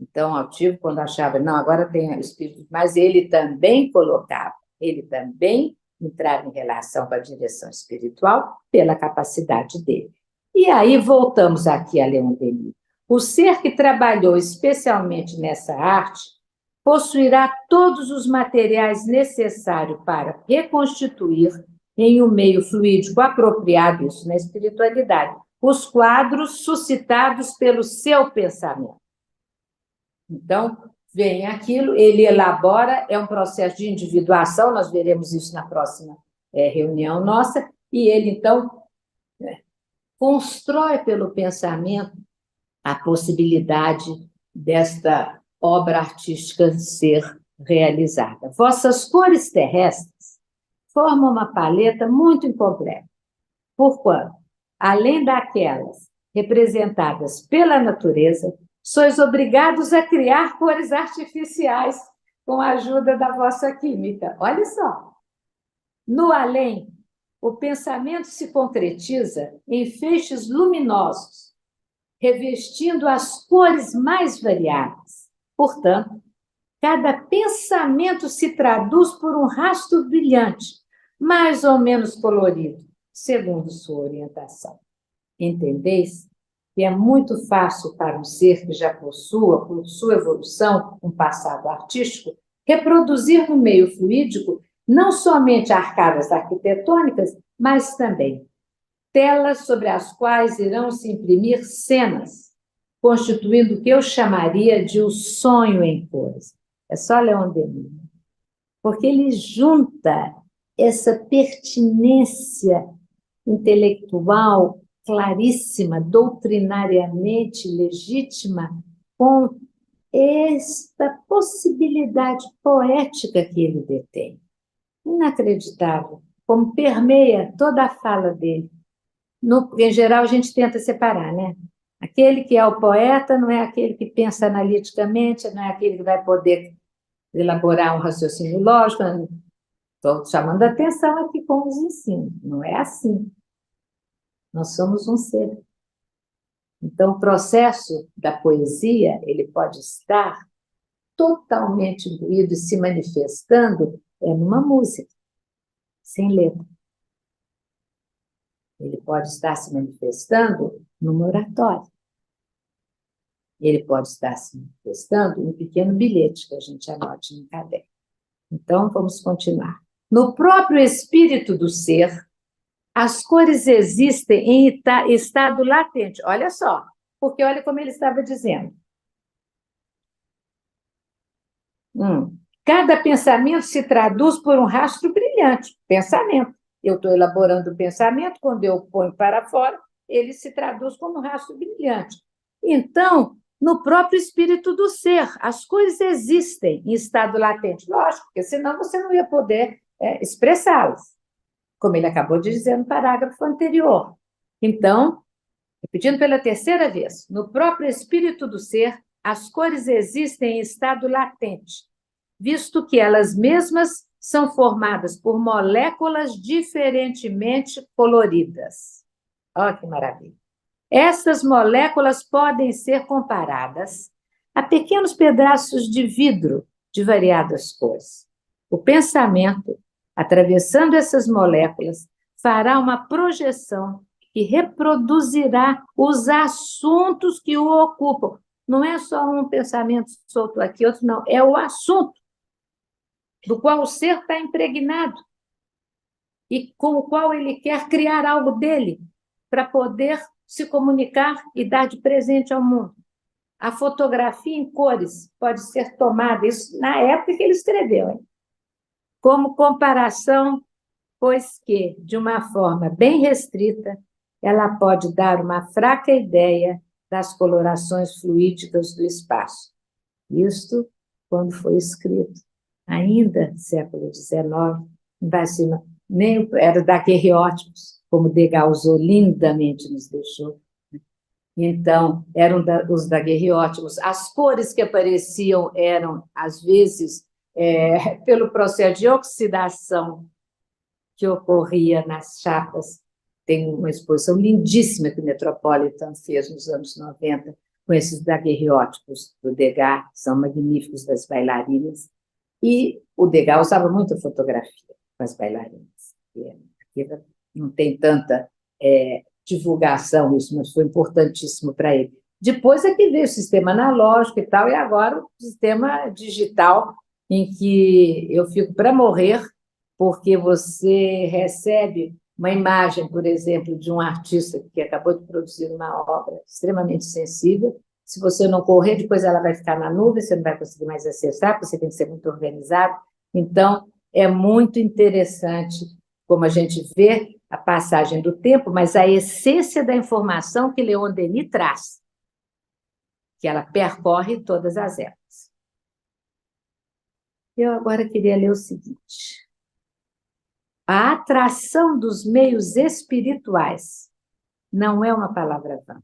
Então, Altivo, quando achava, não, agora tem espírito, mas ele também colocava, ele também entrar em relação com a direção espiritual pela capacidade dele. E aí voltamos aqui a Leon Denis. O ser que trabalhou especialmente nessa arte possuirá todos os materiais necessários para reconstituir em um meio fluídico apropriado, isso na espiritualidade, os quadros suscitados pelo seu pensamento. Então, vem aquilo, ele elabora, é um processo de individuação, nós veremos isso na próxima reunião nossa, e ele, então, constrói pelo pensamento a possibilidade desta obra artística ser realizada. Vossas cores terrestres formam uma paleta muito incompleta, porquanto, além daquelas representadas pela natureza, sois obrigados a criar cores artificiais com a ajuda da vossa química. Olha só. No além, o pensamento se concretiza em feixes luminosos, revestindo as cores mais variadas. Portanto, cada pensamento se traduz por um rastro brilhante, mais ou menos colorido, segundo sua orientação. Entendeis? que é muito fácil para um ser que já possua, por sua evolução, um passado artístico, reproduzir no meio fluídico não somente arcadas arquitetônicas, mas também telas sobre as quais irão se imprimir cenas, constituindo o que eu chamaria de o sonho em cores. É só Leon Denis, porque ele junta essa pertinência intelectual claríssima, doutrinariamente legítima, com esta possibilidade poética que ele detém. Inacreditável, como permeia toda a fala dele. Em geral, a gente tenta separar, né? Aquele que é o poeta não é aquele que pensa analiticamente, não é aquele que vai poder elaborar um raciocínio lógico. Estou chamando a atenção aqui com os ensinos. Não é assim. Nós somos um ser. Então, o processo da poesia, ele pode estar totalmente imbuído e se manifestando numa música, sem letra. Ele pode estar se manifestando numa oratória. Ele pode estar se manifestando em um pequeno bilhete que a gente anote no caderno. Então, vamos continuar. No próprio espírito do ser, as cores existem em estado latente. Olha só, porque olha como ele estava dizendo. Cada pensamento se traduz por um rastro brilhante. Pensamento. Eu estou elaborando o pensamento, quando eu ponho para fora, ele se traduz como um rastro brilhante. Então, no próprio espírito do ser, as cores existem em estado latente. Lógico, porque senão você não ia poder expressá-las, como ele acabou de dizer no parágrafo anterior. Então, repetindo pela terceira vez, no próprio espírito do ser, as cores existem em estado latente, visto que elas mesmas são formadas por moléculas diferentemente coloridas. Olha que maravilha! Estas moléculas podem ser comparadas a pequenos pedaços de vidro de variadas cores. O pensamento, atravessando essas moléculas, fará uma projeção que reproduzirá os assuntos que o ocupam. Não é só um pensamento solto aqui, outro não, é o assunto do qual o ser está impregnado e com o qual ele quer criar algo dele para poder se comunicar e dar de presente ao mundo. A fotografia em cores pode ser tomada, isso na época que ele escreveu, hein? Como comparação, pois que, de uma forma bem restrita, ela pode dar uma fraca ideia das colorações fluídicas do espaço. Isto quando foi escrito, ainda século XIX, nem era daguerreótipos, como Degas lindamente nos deixou. Então, eram os daguerreótipos. As cores que apareciam eram, às vezes, pelo processo de oxidação que ocorria nas chapas. Tem uma exposição lindíssima que o Metropolitan fez nos anos 90, com esses daguerreótipos do Degas, são magníficos, das bailarinas. E o Degas usava muita fotografia com as bailarinas. Aqui não tem tanta divulgação isso, mas foi importantíssimo para ele. Depois é que veio o sistema analógico e tal, e agora o sistema digital, em que eu fico para morrer, porque você recebe uma imagem, por exemplo, de um artista que acabou de produzir uma obra extremamente sensível. Se você não correr, depois ela vai ficar na nuvem, você não vai conseguir mais acessar, porque você tem que ser muito organizado. Então, é muito interessante como a gente vê a passagem do tempo, mas a essência da informação que Leon Denis traz, que ela percorre todas as épocas. Eu agora queria ler o seguinte. A atração dos meios espirituais não é uma palavra vã.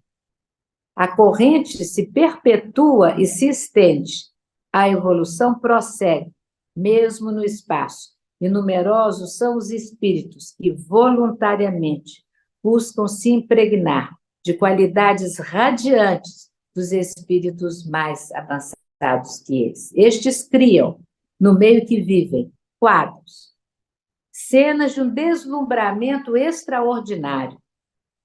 A corrente se perpetua e se estende. A evolução prossegue, mesmo no espaço. E numerosos são os espíritos que voluntariamente buscam se impregnar de qualidades radiantes dos espíritos mais avançados que eles. Estes criam, no meio que vivem, quadros, cenas de um deslumbramento extraordinário,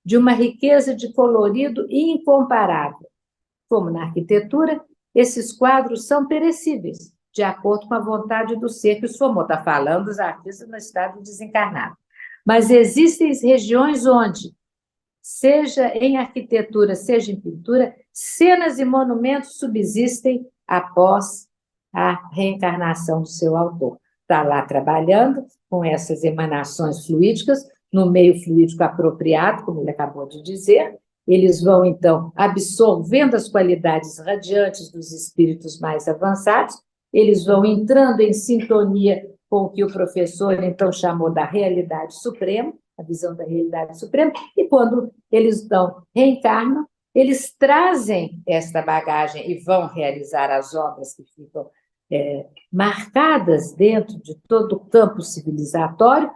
de uma riqueza de colorido incomparável. Como na arquitetura, esses quadros são perecíveis, de acordo com a vontade do ser que os formou. Está falando dos artistas no estado desencarnado. Mas existem regiões onde, seja em arquitetura, seja em pintura, cenas e monumentos subsistem após a reencarnação do seu autor. Está lá trabalhando com essas emanações fluídicas, no meio fluídico apropriado, como ele acabou de dizer. Eles vão, então, absorvendo as qualidades radiantes dos espíritos mais avançados, eles vão entrando em sintonia com o que o professor, então, chamou da realidade suprema, a visão da realidade suprema, e quando eles, então, reencarnam, eles trazem esta bagagem e vão realizar as obras que ficam marcadas dentro de todo o campo civilizatório,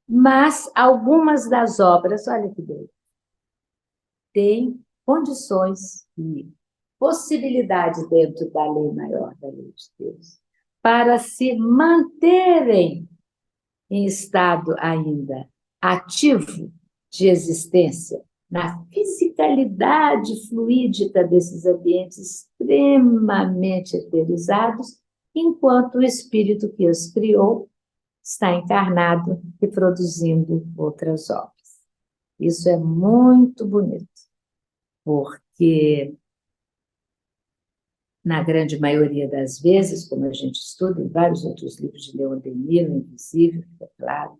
mas algumas das obras, olha que bem, têm condições e possibilidades dentro da lei maior, da lei de Deus, para se manterem em estado ainda ativo de existência, na fisicalidade fluídica desses ambientes extremamente eterizados, enquanto o espírito que os criou está encarnado e produzindo outras obras. Isso é muito bonito, porque, na grande maioria das vezes, como a gente estuda em vários outros livros de Leon Denis, no Invisível, fica claro,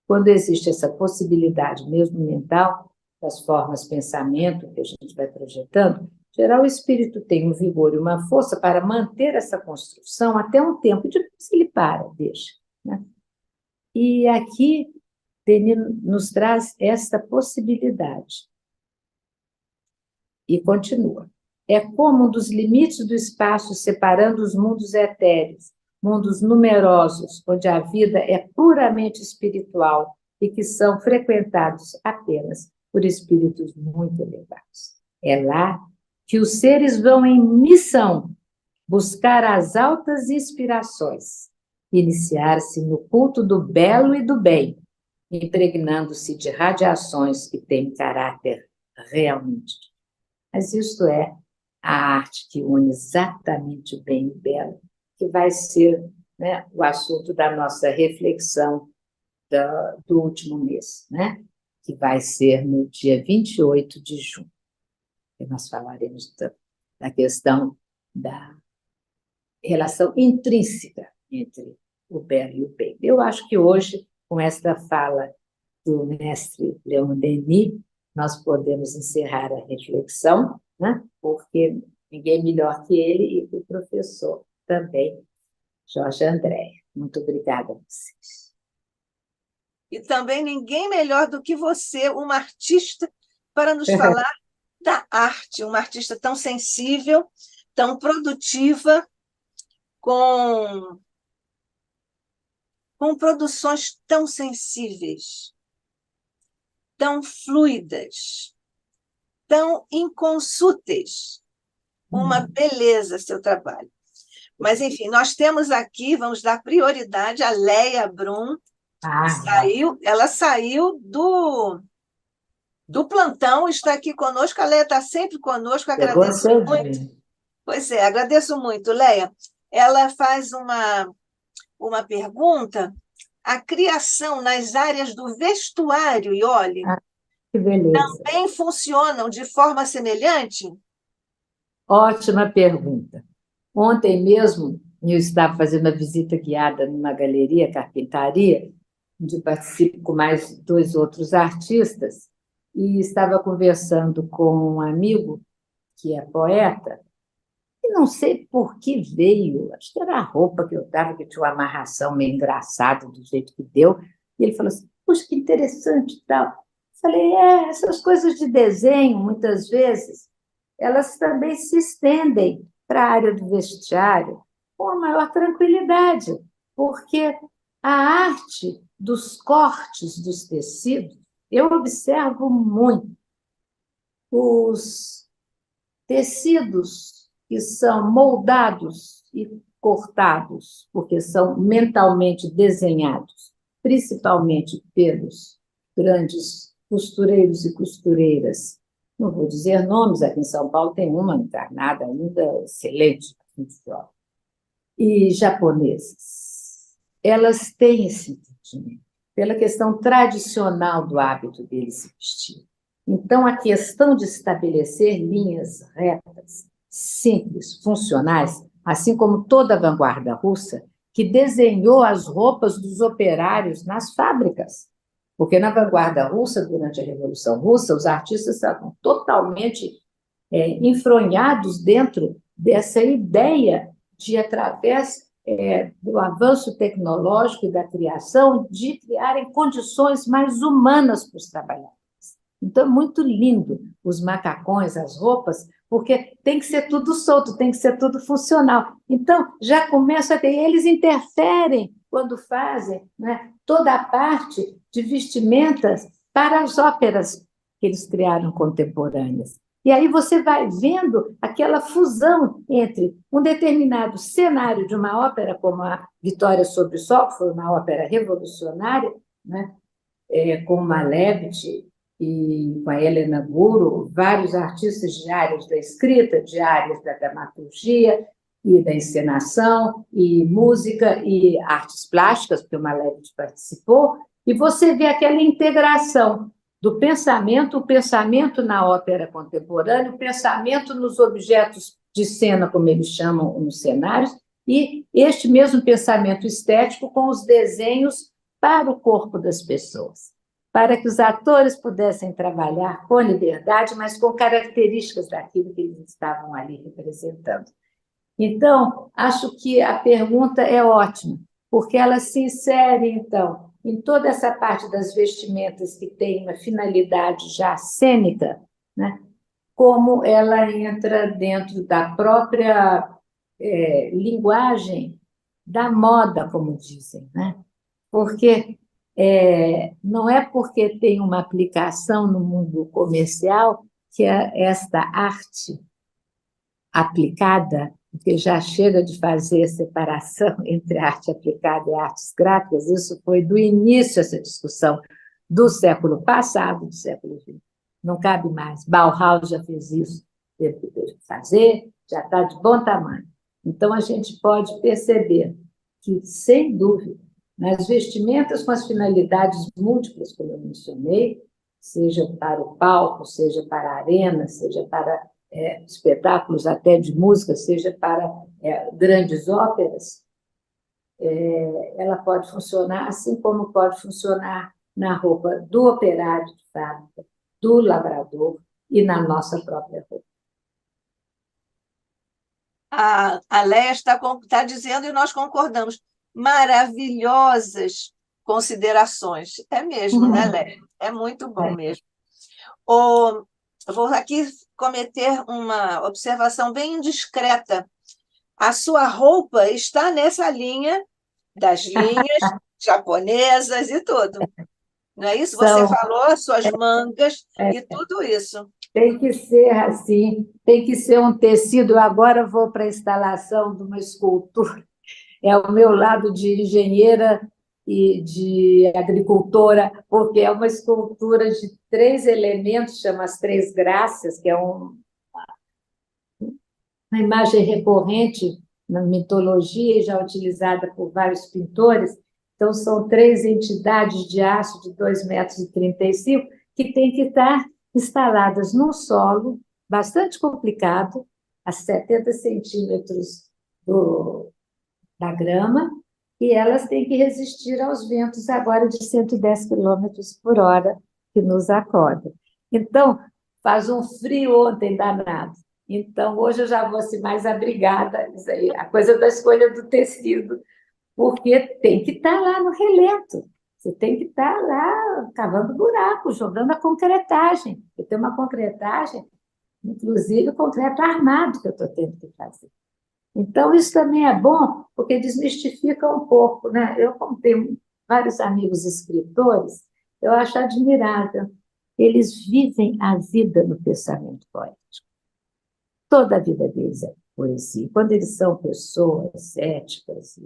quando existe essa possibilidade, mesmo mental, das formas pensamento que a gente vai projetando, em geral, o espírito tem um vigor e uma força para manter essa construção até um tempo, depois ele para, deixa. Né? E aqui, Denis nos traz esta possibilidade. E continua. É como um dos limites do espaço separando os mundos etéreos, mundos numerosos, onde a vida é puramente espiritual e que são frequentados apenas por espíritos muito elevados. É lá que os seres vão em missão buscar as altas inspirações, iniciar-se no culto do belo e do bem, impregnando-se de radiações que têm caráter realmente. Mas isto é a arte que une exatamente o bem e o belo, que vai ser, né, o assunto da nossa reflexão do último mês, né? Que vai ser no dia 28 de junho. E nós falaremos da questão da relação intrínseca entre o belo e o bem. Eu acho que hoje, com esta fala do mestre Leon Denis, nós podemos encerrar a reflexão, né? Porque ninguém melhor que ele e o professor também, Jorge André. Muito obrigada a vocês. E também ninguém melhor do que você, uma artista, para nos falar da arte, uma artista tão sensível, tão produtiva, com produções tão sensíveis, tão fluidas, tão inconsúteis. Uma beleza seu trabalho. Mas, enfim, nós temos aqui, vamos dar prioridade à Leia Brum. Ela saiu do plantão, está aqui conosco. A Leia está sempre conosco, agradeço muito. Pois é, agradeço muito, Leia. Ela faz uma pergunta: a criação nas áreas do vestuário, e olhe, que beleza, também funcionam de forma semelhante? Ótima pergunta. Ontem mesmo, eu estava fazendo uma visita guiada numa galeria, carpintaria, onde participo com mais 2 outros artistas, e estava conversando com um amigo, que é poeta, e não sei por que veio, acho que era a roupa que eu estava, que tinha uma amarração meio engraçada, do jeito que deu, e ele falou assim, puxa, que interessante e tal. Falei, essas coisas de desenho, muitas vezes, elas também se estendem para a área do vestiário com a maior tranquilidade, porque a arte dos cortes dos tecidos, eu observo muito os tecidos que são moldados e cortados, porque são mentalmente desenhados, principalmente pelos grandes costureiros e costureiras, não vou dizer nomes, aqui em São Paulo tem uma encarnada ainda, excelente, muito jovem, e japoneses. Elas têm esse entendimento, pela questão tradicional do hábito deles se vestir. Então, a questão de estabelecer linhas retas, simples, funcionais, assim como toda a vanguarda russa, que desenhou as roupas dos operários nas fábricas. Porque na vanguarda russa, durante a Revolução Russa, os artistas estavam totalmente enfronhados dentro dessa ideia de, através do avanço tecnológico e da criação, de criarem condições mais humanas para os trabalhadores. Então, é muito lindo os macacões, as roupas, porque tem que ser tudo solto, tem que ser tudo funcional. Então, já começa a ter... Eles interferem quando fazem, né, toda a parte de vestimentas para as óperas que eles criaram contemporâneas. E aí você vai vendo aquela fusão entre um determinado cenário de uma ópera, como a Vitória sobre o Sol, que foi uma ópera revolucionária, né, com Malevich e com a Helena Guru, vários artistas de áreas da escrita, de áreas da dramaturgia e da encenação, e música e artes plásticas, porque o Malevich participou, e você vê aquela integração do pensamento, o pensamento na ópera contemporânea, o pensamento nos objetos de cena, como eles chamam nos cenários, e este mesmo pensamento estético com os desenhos para o corpo das pessoas, para que os atores pudessem trabalhar com liberdade, mas com características daquilo que eles estavam ali representando. Então, acho que a pergunta é ótima, porque ela se insere, então, em toda essa parte das vestimentas que tem uma finalidade já cênica, né? Como ela entra dentro da própria linguagem da moda, como dizem, né? Porque não é porque tem uma aplicação no mundo comercial que esta arte aplicada, porque já chega de fazer separação entre arte aplicada e artes gráficas, isso foi do início essa discussão do século passado, do século XX. Não cabe mais. Bauhaus já fez isso, teve que fazer, já está de bom tamanho. Então, a gente pode perceber que, sem dúvida, nas vestimentas com as finalidades múltiplas, como eu mencionei, seja para o palco, seja para a arena, seja para espetáculos até de música, seja para grandes óperas, ela pode funcionar assim como pode funcionar na roupa do operário de fábrica, do lavrador e na nossa própria roupa. A Léa está dizendo e nós concordamos. Maravilhosas considerações. É mesmo, né, Léa? É muito bom mesmo. Eu vou aqui cometer uma observação bem indiscreta. A sua roupa está nessa linha das linhas japonesas e tudo. Não é isso? Você falou as suas mangas e tudo isso. Tem que ser assim, tem que ser um tecido. Eu agora vou para a instalação de uma escultura. É o meu lado de engenheira e de agricultora, porque é uma escultura de 3 elementos, chama as 3 Graças, que é uma imagem recorrente na mitologia e já utilizada por vários pintores. Então, são 3 entidades de aço de 2,35 metros que têm que estar instaladas num solo bastante complicado, a 70 centímetros da grama, e elas têm que resistir aos ventos agora de 110 quilômetros por hora que nos acordam. Então, faz um frio ontem danado. Então, hoje eu já vou assim, mais abrigada, isso aí, a coisa da escolha do tecido, porque tem que estar lá no relento, você tem que estar lá cavando buraco, jogando a concretagem, porque tem uma concretagem, inclusive o concreto armado que eu estou tendo que fazer. Então, isso também é bom, porque desmistifica um pouco, né? Eu, como tenho vários amigos escritores, eu acho admirável. Eles vivem a vida no pensamento poético. Toda a vida deles é poesia. Quando eles são pessoas éticas,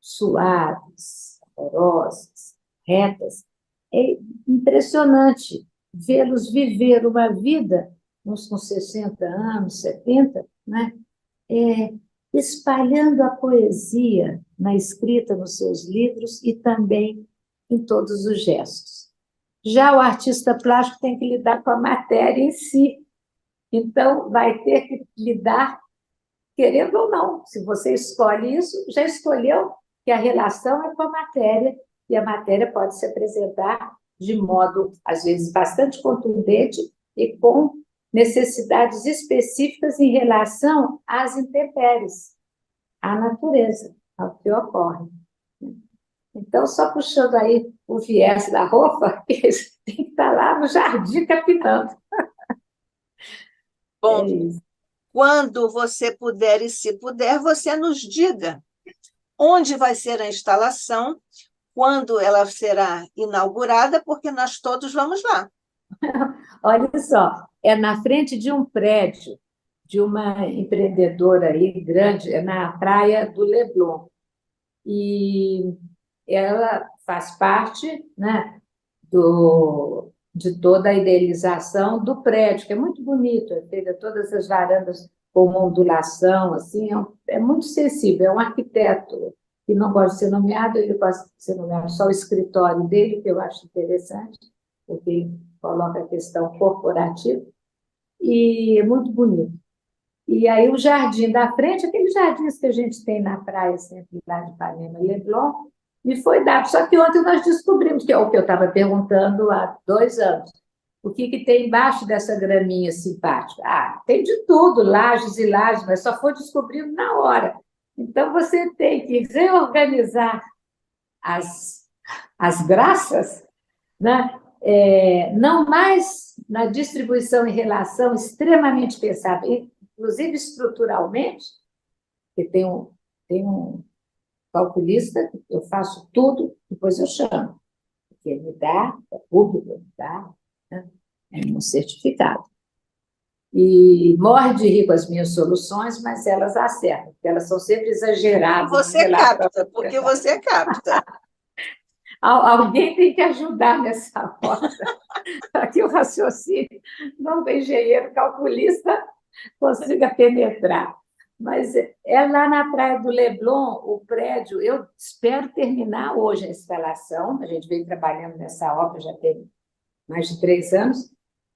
suaves, amorosas, retas, É impressionante vê-los viver uma vida, uns com 60 anos, 70, né? É, espalhando a poesia na escrita nos seus livros e também em todos os gestos. Já o artista plástico tem que lidar com a matéria em si, então vai ter que lidar, querendo ou não. Se você escolhe isso, já escolheu que a relação é com a matéria, e a matéria pode se apresentar de modo, às vezes, bastante contundente e com necessidades específicas em relação às intempéries, à natureza, ao que ocorre. Então, só puxando aí o viés da roupa, eles têm que estar lá no jardim capinando. Bom, É isso. quando você puder e se puder, você nos diga onde vai ser a instalação, quando ela será inaugurada, porque nós todos vamos lá. Olha só, é na frente de um prédio de uma empreendedora aí grande, é na praia do Leblon. E ela faz parte, né, de toda a idealização do prédio, que é muito bonito, é feita todas as varandas com uma ondulação, assim, é muito sensível, é um arquiteto que não gosta de ser nomeado, ele gosta de ser nomeado só o escritório dele, que eu acho interessante, porque ele coloca a questão corporativa, e é muito bonito. E aí o jardim da frente, aqueles jardins que a gente tem na praia, sempre lá de Ipanema e Leblon, me foi dado. Só que ontem nós descobrimos, que é o que eu estava perguntando há 2 anos, o que tem embaixo dessa graminha simpática? Ah, tem de tudo, lajes e lajes, mas só foi descobrindo na hora. Então, você tem que reorganizar as graças, né? Não mais na distribuição e relação extremamente pensada, inclusive estruturalmente, que tem um calculista, eu faço tudo, depois eu chamo, porque ele me dá, é público, me dá, né? É um certificado. E morre de rir com as minhas soluções, mas elas acertam, porque elas são sempre exageradas em Você relação capta, porque você capta. Alguém tem que ajudar nessa roda, para que o raciocínio não do engenheiro calculista consiga penetrar. Mas é lá na Praia do Leblon, o prédio, eu espero terminar hoje a instalação, a gente vem trabalhando nessa obra já tem mais de 3 anos,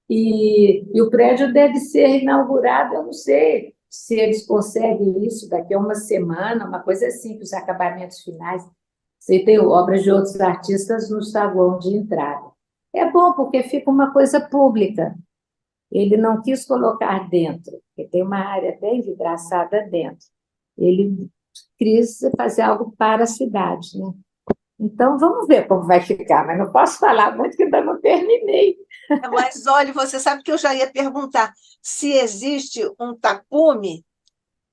e o prédio deve ser inaugurado, eu não sei se eles conseguem isso daqui a uma semana, uma coisa assim, que os acabamentos finais. Você tem obras de outros artistas no saguão de entrada. É bom, porque fica uma coisa pública. Ele não quis colocar dentro, porque tem uma área bem vidraçada dentro. Ele quis fazer algo para a cidade, né? Então, vamos ver como vai ficar, mas não posso falar muito, que ainda não terminei. Mas, olha, você sabe que eu já ia perguntar se existe um tapume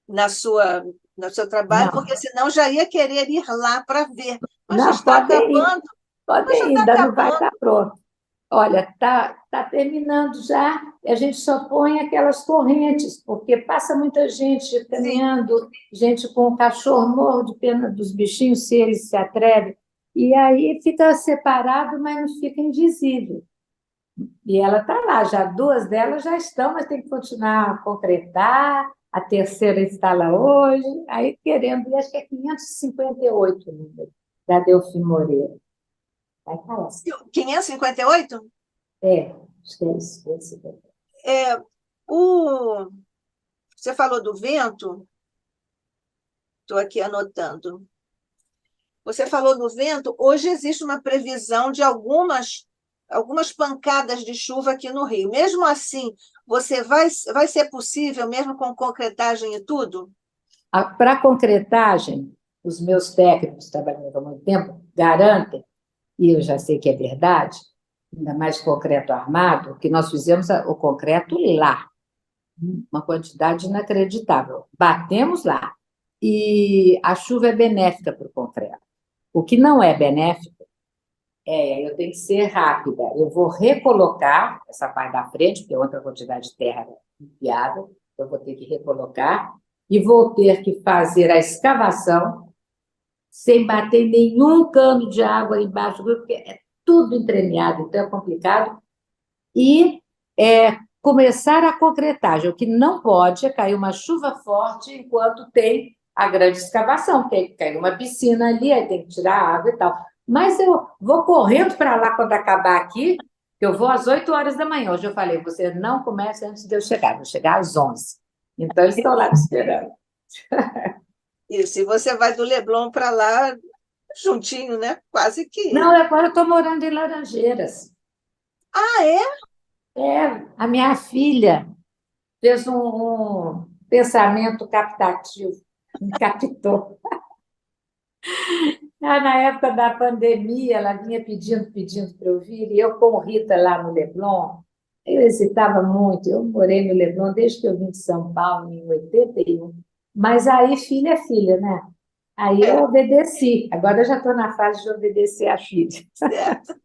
no seu trabalho, Não, porque senão já ia querer ir lá para ver. Mas já não, está podem ir, acabando, mas já está ainda não vai acabando. estar pronto. Olha, tá terminando já, a gente só põe aquelas correntes, porque passa muita gente Sim. caminhando, gente com o cachorro morro de pena dos bichinhos, se eles se atrevem, e aí fica separado, mas não fica invisível. E ela está lá, já 2 delas já estão, mas tem que continuar a concretar, a terceira instala hoje, aí querendo, e acho que é 558 o número, da Delfim Moreira. Vai estar lá. 558? Acho que é isso, 558. É, o, você falou do vento, estou aqui anotando. Você falou do vento, hoje existe uma previsão de algumas pancadas de chuva aqui no Rio. Mesmo assim, vai ser possível, mesmo com concretagem e tudo? Para a concretagem, os meus técnicos, trabalhando há muito tempo, garantem, e eu já sei que é verdade, ainda mais concreto armado, que nós fizemos o concreto lá, uma quantidade inacreditável. Batemos lá. E a chuva é benéfica para o concreto. O que não é benéfico eu tenho que ser rápida. Eu vou recolocar essa parte da frente, porque é outra quantidade de terra enfiada, eu vou ter que recolocar, e vou ter que fazer a escavação sem bater nenhum cano de água embaixo, porque é tudo entremeado, então é complicado. E começar a concretagem. O que não pode é cair uma chuva forte enquanto tem a grande escavação, porque aí cai uma piscina ali, aí tem que tirar a água e tal. Mas eu vou correndo para lá quando acabar aqui, que eu vou às 8 horas da manhã. Hoje eu falei, você não começa antes de eu chegar, vou chegar às 11. Então, eles estão lá me esperando. Isso, e você vai do Leblon para lá juntinho, né? Quase que. Não, agora eu estou morando em Laranjeiras. Ah, é? A minha filha fez um pensamento captativo, me captou. Na época da pandemia, ela vinha pedindo para eu vir, e eu com Rita lá no Leblon, eu hesitava muito. Eu morei no Leblon desde que eu vim de São Paulo, em 81. Mas aí, filha é filha, né? Aí eu É, obedeci. Agora eu já estou na fase de obedecer a filha. certo.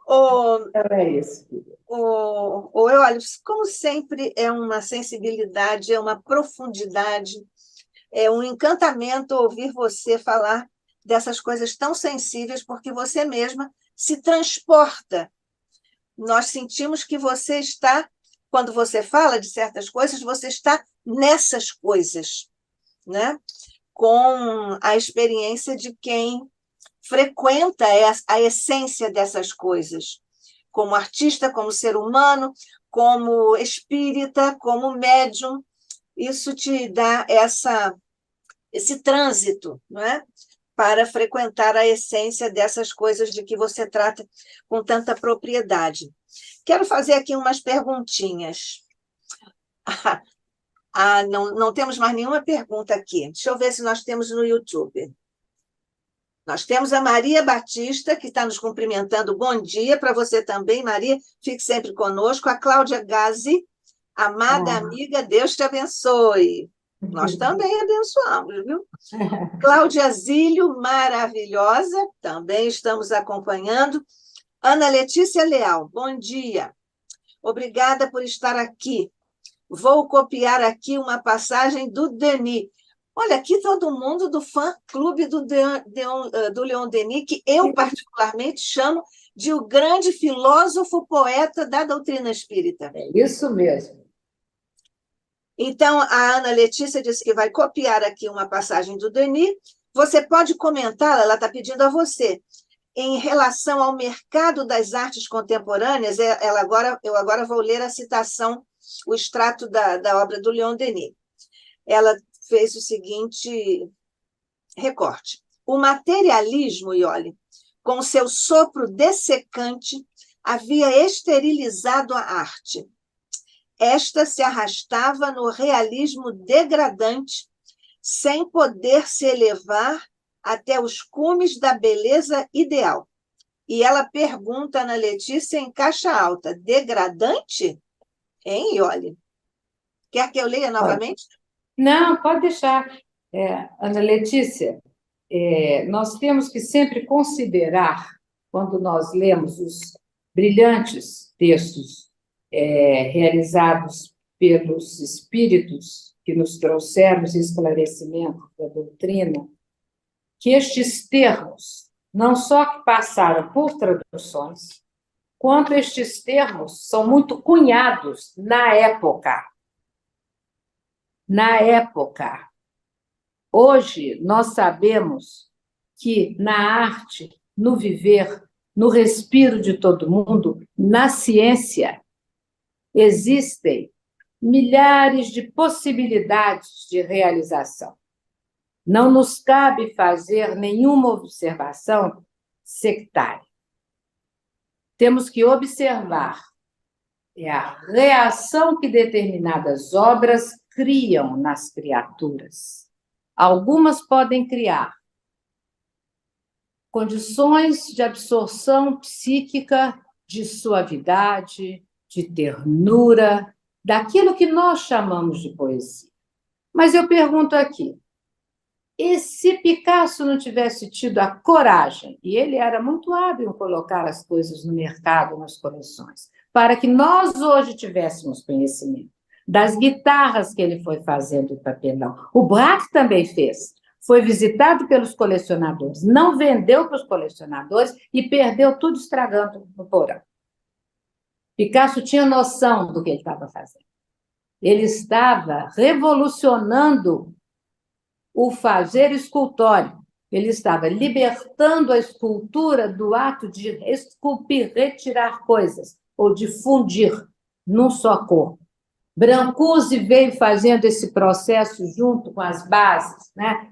O, Então é isso. olha, como sempre, é uma sensibilidade, é uma profundidade, é um encantamento ouvir você falar dessas coisas tão sensíveis, porque você mesma se transporta. Nós sentimos que você está, quando você fala de certas coisas, você está nessas coisas, né? Com a experiência de quem frequenta a essência dessas coisas, como artista, como ser humano, como espírita, como médium. Isso te dá esse trânsito, não é? Para frequentar a essência dessas coisas de que você trata com tanta propriedade. Quero fazer aqui umas perguntinhas. Não temos mais nenhuma pergunta aqui. Deixa eu ver se nós temos no YouTube. Nós temos a Maria Batista, que está nos cumprimentando. Bom dia para você também, Maria. Fique sempre conosco. A Cláudia Gazi, amada amiga, Deus te abençoe. Nós também abençoamos, viu? Cláudia Zílio, maravilhosa, também estamos acompanhando. Ana Letícia Leal, bom dia. Obrigada por estar aqui. Vou copiar aqui uma passagem do Denis. Olha, aqui todo mundo do fã-clube do Leon Denis, que eu particularmente chamo de o grande filósofo poeta da doutrina espírita. É isso mesmo. Então, a Ana Letícia disse que vai copiar aqui uma passagem do Denis. Você pode comentá-la, ela está pedindo a você, em relação ao mercado das artes contemporâneas. Eu agora vou ler a citação, o extrato da obra do Leon Denis. Ela fez o seguinte recorte. O materialismo, Iole, com seu sopro dessecante, havia esterilizado a arte. Esta se arrastava no realismo degradante, sem poder se elevar até os cumes da beleza ideal. E ela pergunta na Letícia em caixa alta, degradante? Hein, Iole? Quer que eu leia novamente? Não, pode deixar. Ana Letícia, nós temos que sempre considerar, quando nós lemos os brilhantes textos realizados pelos espíritos que nos trouxeram esse esclarecimento da doutrina, que estes termos, não só que passaram por traduções, quanto estes termos são muito cunhados na época. Na época. Hoje, nós sabemos que na arte, no viver, no respiro de todo mundo, na ciência, existem milhares de possibilidades de realização. Não nos cabe fazer nenhuma observação sectária. Temos que observar a reação que determinadas obras criam nas criaturas. Algumas podem criar condições de absorção psíquica, de suavidade, de ternura, daquilo que nós chamamos de poesia. Mas eu pergunto aqui, e se Picasso não tivesse tido a coragem, e ele era muito hábil em colocar as coisas no mercado, nas coleções, para que nós hoje tivéssemos conhecimento das guitarras que ele foi fazendo em papelão. O Braque também fez. foi visitado pelos colecionadores, não vendeu para os colecionadores e perdeu tudo estragando no porão. Picasso tinha noção do que ele estava fazendo. Ele estava revolucionando o fazer escultórico. Ele estava libertando a escultura do ato de esculpir, retirar coisas, ou de fundir num só corpo. Brancusi veio fazendo esse processo junto com as bases, né?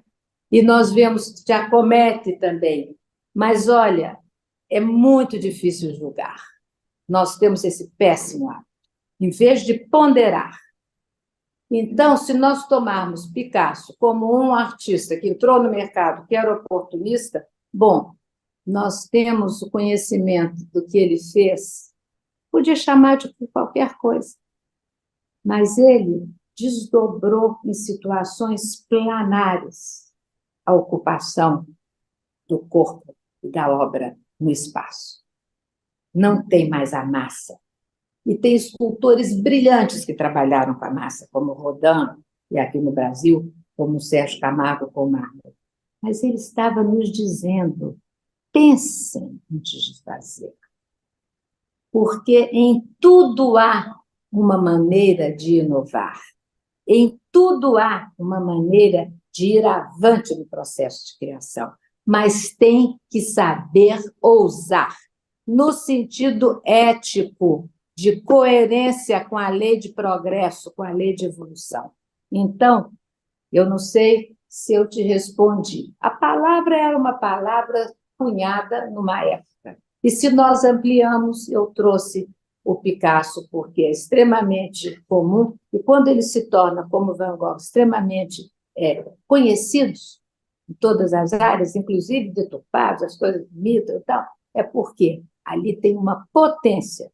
E nós vemos Giacometti também. Mas, olha, é muito difícil julgar. Nós temos esse péssimo hábito. Em vez de ponderar. Então, se nós tomarmos Picasso como um artista que entrou no mercado, que era oportunista, bom, nós temos o conhecimento do que ele fez, podia chamar de qualquer coisa, mas ele desdobrou em situações planares a ocupação do corpo e da obra no espaço. Não tem mais a massa. E tem escultores brilhantes que trabalharam com a massa, como Rodin, e aqui no Brasil, como Sérgio Camargo com mármore. Mas ele estava nos dizendo, pensem antes de fazer. Porque em tudo há uma maneira de inovar. Em tudo há uma maneira de ir avante no processo de criação. Mas tem que saber ousar, no sentido ético, de coerência com a lei de progresso, com a lei de evolução. Então, eu não sei se eu te respondi. A palavra era uma palavra cunhada numa época. E se nós ampliamos, eu trouxe o Picasso, porque é extremamente comum, e quando ele se torna, como Van Gogh, extremamente conhecidos em todas as áreas, inclusive deturpados, as coisas bonitas e tal, é porque ali tem uma potência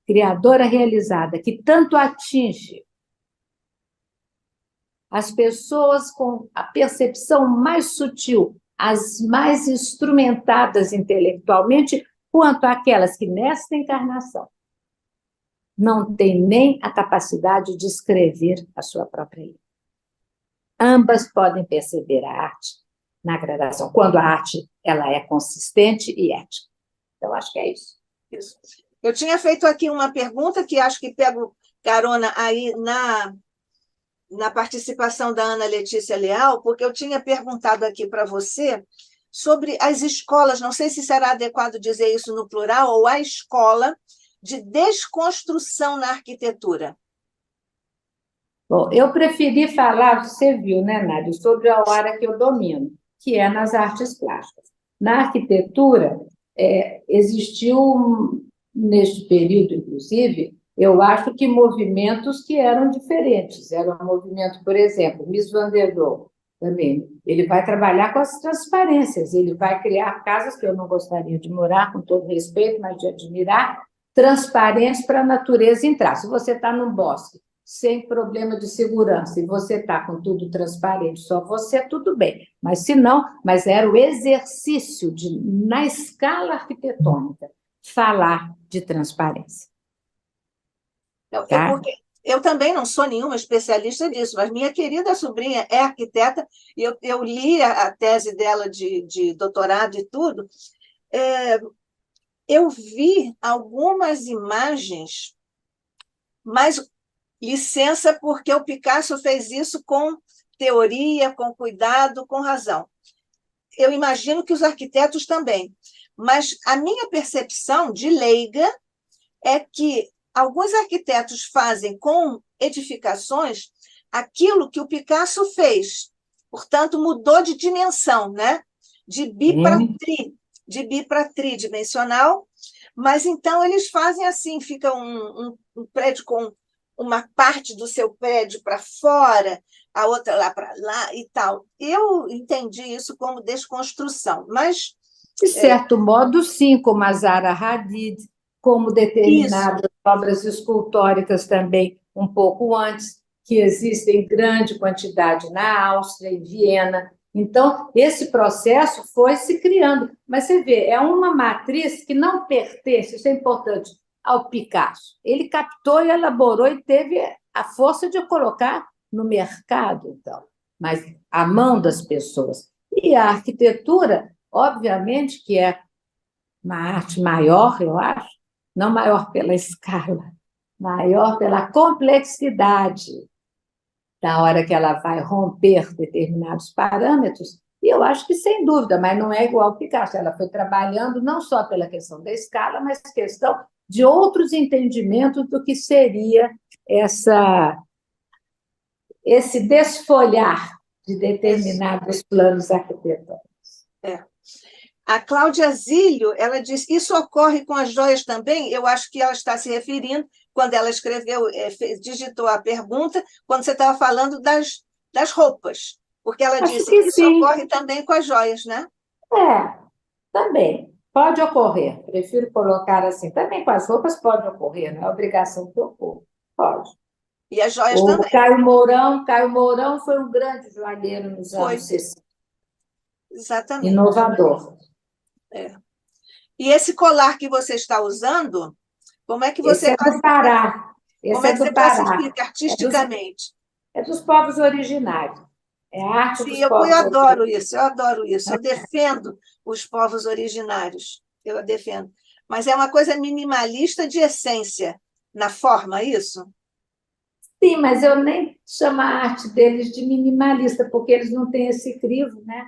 criadora realizada, que tanto atinge as pessoas com a percepção mais sutil, as mais instrumentadas intelectualmente, quanto aquelas que, nesta encarnação, não têm nem a capacidade de escrever a sua própria língua. Ambas podem perceber a arte na gradação, quando a arte ela é consistente e ética. Então, acho que é isso. Isso. Eu tinha feito aqui uma pergunta que acho que pego carona aí na participação da Ana Letícia Leal, porque eu tinha perguntado aqui para você sobre as escolas, não sei se será adequado dizer isso no plural, ou a escola de desconstrução na arquitetura. Bom, eu preferi falar, você viu, né, Nádia, sobre a área que eu domino, que é nas artes plásticas. Na arquitetura, existiu, neste período, inclusive, eu acho que movimentos que eram diferentes. Era um movimento, por exemplo, Mies van der Rohe, também. Ele vai trabalhar com as transparências, ele vai criar casas que eu não gostaria de morar, com todo respeito, mas de admirar, transparentes para a natureza entrar. Se você está num bosque, sem problema de segurança, e você está com tudo transparente, só você, tudo bem. Mas se não, mas era o exercício de, na escala arquitetônica, falar de transparência. É porque eu também não sou nenhuma especialista nisso, mas minha querida sobrinha é arquiteta, e eu li a tese dela de doutorado e tudo. Eu vi algumas imagens, mas licença, porque o Picasso fez isso com teoria, com cuidado, com razão. Eu imagino que os arquitetos também, mas a minha percepção de leiga é que alguns arquitetos fazem com edificações aquilo que o Picasso fez, portanto, mudou de dimensão, né? De bi para tridimensional, mas então eles fazem assim, fica um prédio com uma parte do seu prédio para fora, a outra lá para lá e tal. Eu entendi isso como desconstrução, mas... De certo modo, sim, como a Zaha Hadid, como determinadas obras escultóricas também, um pouco antes, que existem em grande quantidade na Áustria, em Viena. Então, esse processo foi se criando. Mas você vê, é uma matriz que não pertence, isso é importante, ao Picasso. Ele captou e elaborou e teve a força de colocar no mercado, então. mas a mão das pessoas. E a arquitetura, obviamente, que é uma arte maior, eu acho, não maior pela escala, maior pela complexidade da hora que ela vai romper determinados parâmetros, e eu acho que sem dúvida, mas não é igual ao Picasso, ela foi trabalhando não só pela questão da escala, mas questão de outros entendimentos do que seria esse desfolhar de determinados planos arquitetônicos. É. A Cláudia Zílio, ela diz, isso ocorre com as joias também? Eu acho que ela está se referindo, quando ela escreveu, digitou a pergunta, quando você estava falando das roupas, porque ela Acho disse que que isso sim. ocorre também com as joias, né? Também. Pode ocorrer, prefiro colocar assim. Também com as roupas pode ocorrer, não é obrigação que ocorra. Pode. E as joias O também. Caio Mourão foi um grande joalheiro nos anos 60. Exatamente. Inovador. É. E esse colar que você está usando, como é que você Esse é do Pará. como Esse é é que do você Pará. classifica artisticamente? É dos povos originários. É a arte Sim, dos eu povos adoro originários. isso, eu adoro isso. Eu defendo os povos originários, eu a defendo. Mas é uma coisa minimalista de essência, na forma, isso? Sim, mas eu nem chamo a arte deles de minimalista, porque eles não têm esse crivo, né?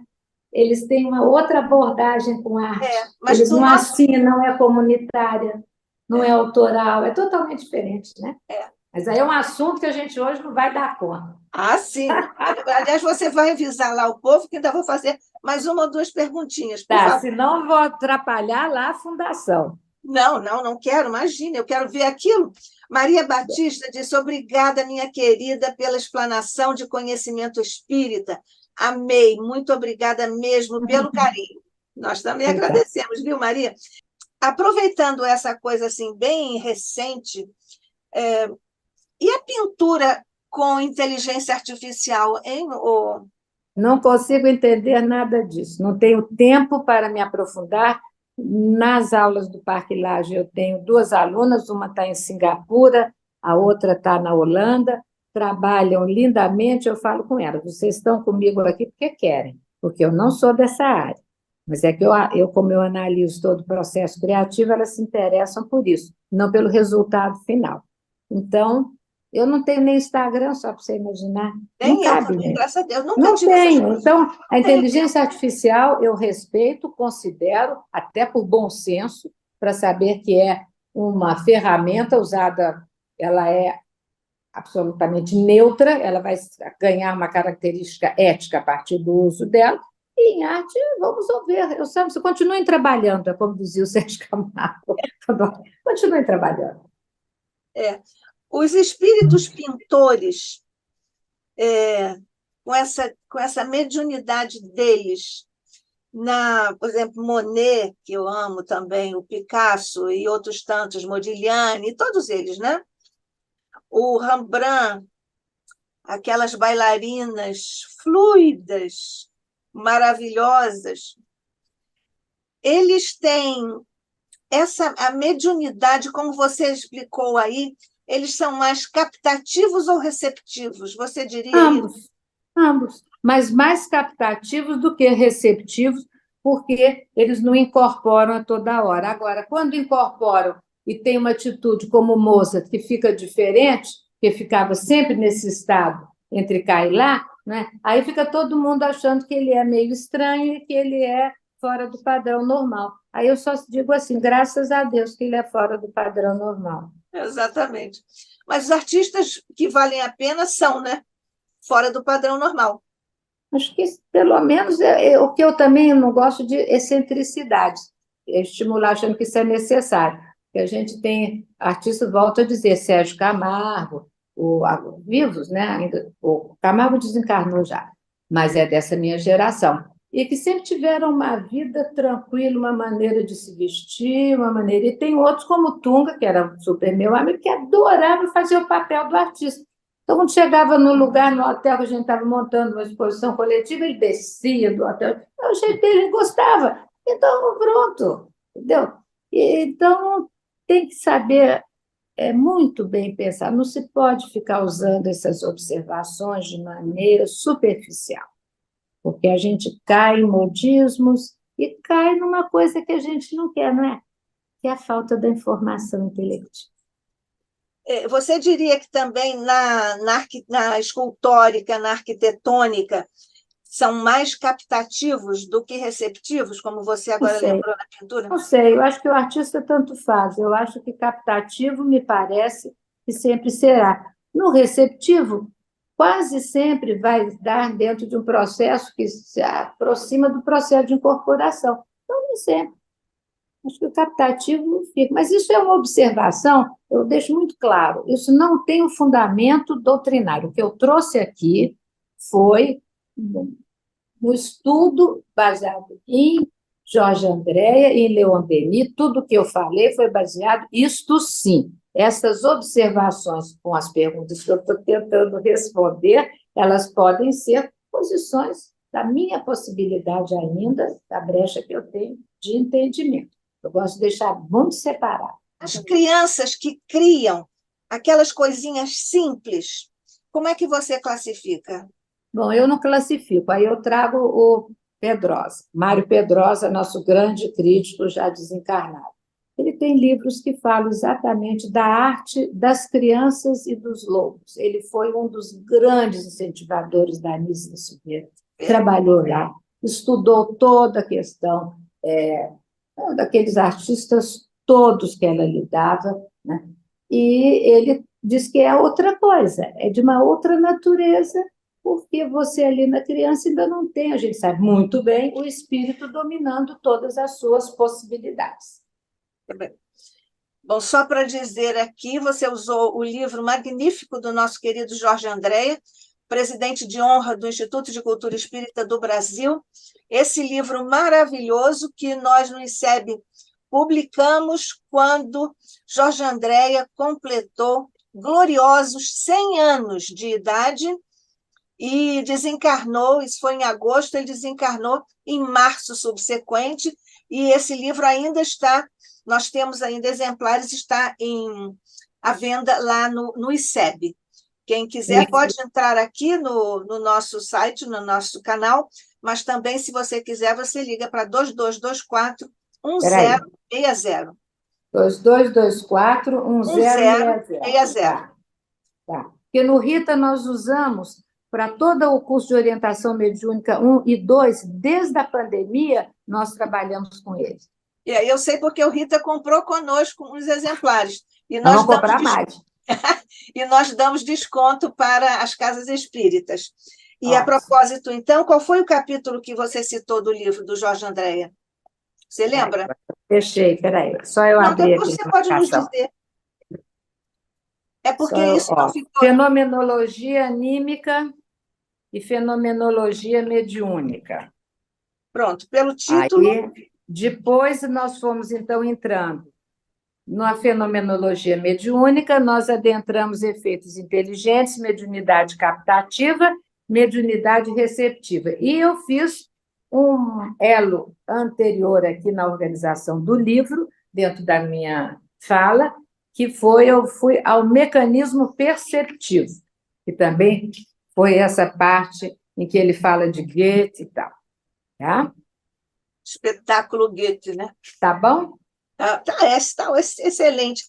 Eles têm uma outra abordagem com a arte. Mas Eles do não nosso. assinam, é comunitária, não é É, autoral, é totalmente diferente, né? é. Mas aí é um assunto que a gente hoje não vai dar conta. Ah, sim. Aliás, você vai avisar lá o povo que ainda vou fazer mais uma ou duas perguntinhas, por Tá, favor. senão eu vou atrapalhar lá a fundação. Não, não, não quero, imagina, eu quero ver aquilo. Maria Batista disse: obrigada, minha querida, pela explanação de conhecimento espírita. Amei, muito obrigada mesmo pelo carinho. Nós também Obrigada. agradecemos, viu, Maria? Aproveitando essa coisa assim bem recente, e a pintura com inteligência artificial, hein? Não consigo entender nada disso. Não tenho tempo para me aprofundar. Nas aulas do Parque Lage, eu tenho duas alunas, uma está em Singapura, a outra está na Holanda, trabalham lindamente. Eu falo com elas: vocês estão comigo aqui porque querem, porque eu não sou dessa área. Mas é que como eu analiso todo o processo criativo, elas se interessam por isso, não pelo resultado final. Então, eu não tenho nem Instagram, só para você imaginar. Não Nem eu cabe, também, né? graças a Deus, nunca Não tive essas tenho. coisas. Então, a Não tenho inteligência tempo. artificial eu respeito, considero, até por bom senso, para saber que é uma ferramenta usada, ela é absolutamente neutra, ela vai ganhar uma característica ética a partir do uso dela, e em arte, vamos ver. Eu sei, você continuem trabalhando, é como dizia o Sérgio Camargo. Continuem trabalhando. É. Os espíritos pintores, é, com essa mediunidade deles, por exemplo, Monet, que eu amo também, o Picasso e outros tantos, Modigliani, todos eles, né? O Rembrandt, aquelas bailarinas fluidas, maravilhosas, eles têm a mediunidade, como você explicou aí, eles são mais captativos ou receptivos? Você diria isso? Ambos, ambos, mas mais captativos do que receptivos, porque eles não incorporam a toda hora. Agora, quando incorporam e tem uma atitude como o Mozart, que fica diferente, que ficava sempre nesse estado entre cá e lá, né? Aí fica todo mundo achando que ele é meio estranho e que ele é fora do padrão normal. Aí eu só digo assim, graças a Deus que ele é fora do padrão normal. Exatamente. Mas os artistas que valem a pena são, né? Fora do padrão normal. Acho que, pelo menos, o que eu também não gosto de excentricidades, é estimular achando que isso é necessário. Porque a gente tem artistas, volto a dizer, Sérgio Camargo, vivos, né? Ainda, o Camargo desencarnou já, mas é dessa minha geração. E que sempre tiveram uma vida tranquila, uma maneira de se vestir, uma maneira. E tem outros, como o Tunga, que era super meu amigo, que adorava fazer o papel do artista. Então, quando chegava no lugar, no hotel, que a gente estava montando uma exposição coletiva, ele descia do hotel. O jeito dele, ele gostava. Então, pronto, entendeu? Então, tem que saber é muito bem pensado. Não se pode ficar usando essas observações de maneira superficial, porque a gente cai em modismos e cai numa coisa que a gente não quer, não é? Que é a falta da informação intelectiva. Você diria que também na escultórica, na arquitetônica, são mais captativos do que receptivos, como você Não agora sei, lembrou na pintura? não sei. Eu acho que o artista tanto faz. Eu acho que captativo me parece que sempre será. No receptivo, quase sempre vai dar dentro de um processo que se aproxima do processo de incorporação. Então, nem sempre. Acho que o captativo não fica. Mas isso é uma observação, eu deixo muito claro, isso não tem um fundamento doutrinário. O que eu trouxe aqui foi um estudo baseado em Jorge Andréa e em Leon Denis. Tudo que eu falei foi baseado, isto sim, essas observações com as perguntas que eu estou tentando responder, elas podem ser posições da minha possibilidade ainda, da brecha que eu tenho de entendimento. Eu gosto de deixar muito separado. As crianças que criam aquelas coisinhas simples, como é que você classifica? Bom, eu não classifico, aí eu trago o Pedrosa. Mário Pedrosa, nosso grande crítico já desencarnado. Ele tem livros que falam exatamente da arte das crianças e dos lobos. Ele foi um dos grandes incentivadores da Anísia Silveira. Trabalhou lá, estudou toda a questão daqueles artistas todos que ela lidava, né? E ele diz que é outra coisa, é de uma outra natureza, porque você ali na criança ainda não tem, a gente sabe muito bem, o espírito dominando todas as suas possibilidades. Bom, só para dizer aqui, você usou o livro magnífico do nosso querido Jorge Andréa, presidente de honra do Instituto de Cultura Espírita do Brasil. Esse livro maravilhoso que nós no ICEB publicamos quando Jorge Andréa completou gloriosos 100 anos de idade e desencarnou, isso foi em agosto, ele desencarnou em março subsequente, e esse livro ainda está, nós temos ainda exemplares, está à venda lá no ICEB. Quem quiser pode entrar aqui no nosso site, no nosso canal, mas também, se você quiser, você liga para 2224 1060. 2224 1060. 1060. Tá. Porque no Rita nós usamos para todo o curso de orientação mediúnica 1 e 2, desde a pandemia, nós trabalhamos com eles. E aí eu sei porque o Rita comprou conosco uns exemplares. E nós vamos comprar mais. E nós damos desconto para as casas espíritas. E a propósito, então, qual foi o capítulo que você citou do livro do Jorge Andréa? Você lembra? Fechei, peraí. Só eu abrir aqui. Você pode nos dizer. É porque só, isso não ficou. Fenomenologia anímica e fenomenologia mediúnica. Pronto, pelo título. Aí, depois nós fomos, então, entrando na fenomenologia mediúnica, nós adentramos efeitos inteligentes, mediunidade captativa, mediunidade receptiva. E eu fiz um elo anterior aqui na organização do livro, dentro da minha fala, que eu fui ao mecanismo perceptivo, que também foi essa parte em que ele fala de Goethe e tal. Tá? Espetáculo Goethe, né? Tá bom? Tá excelente.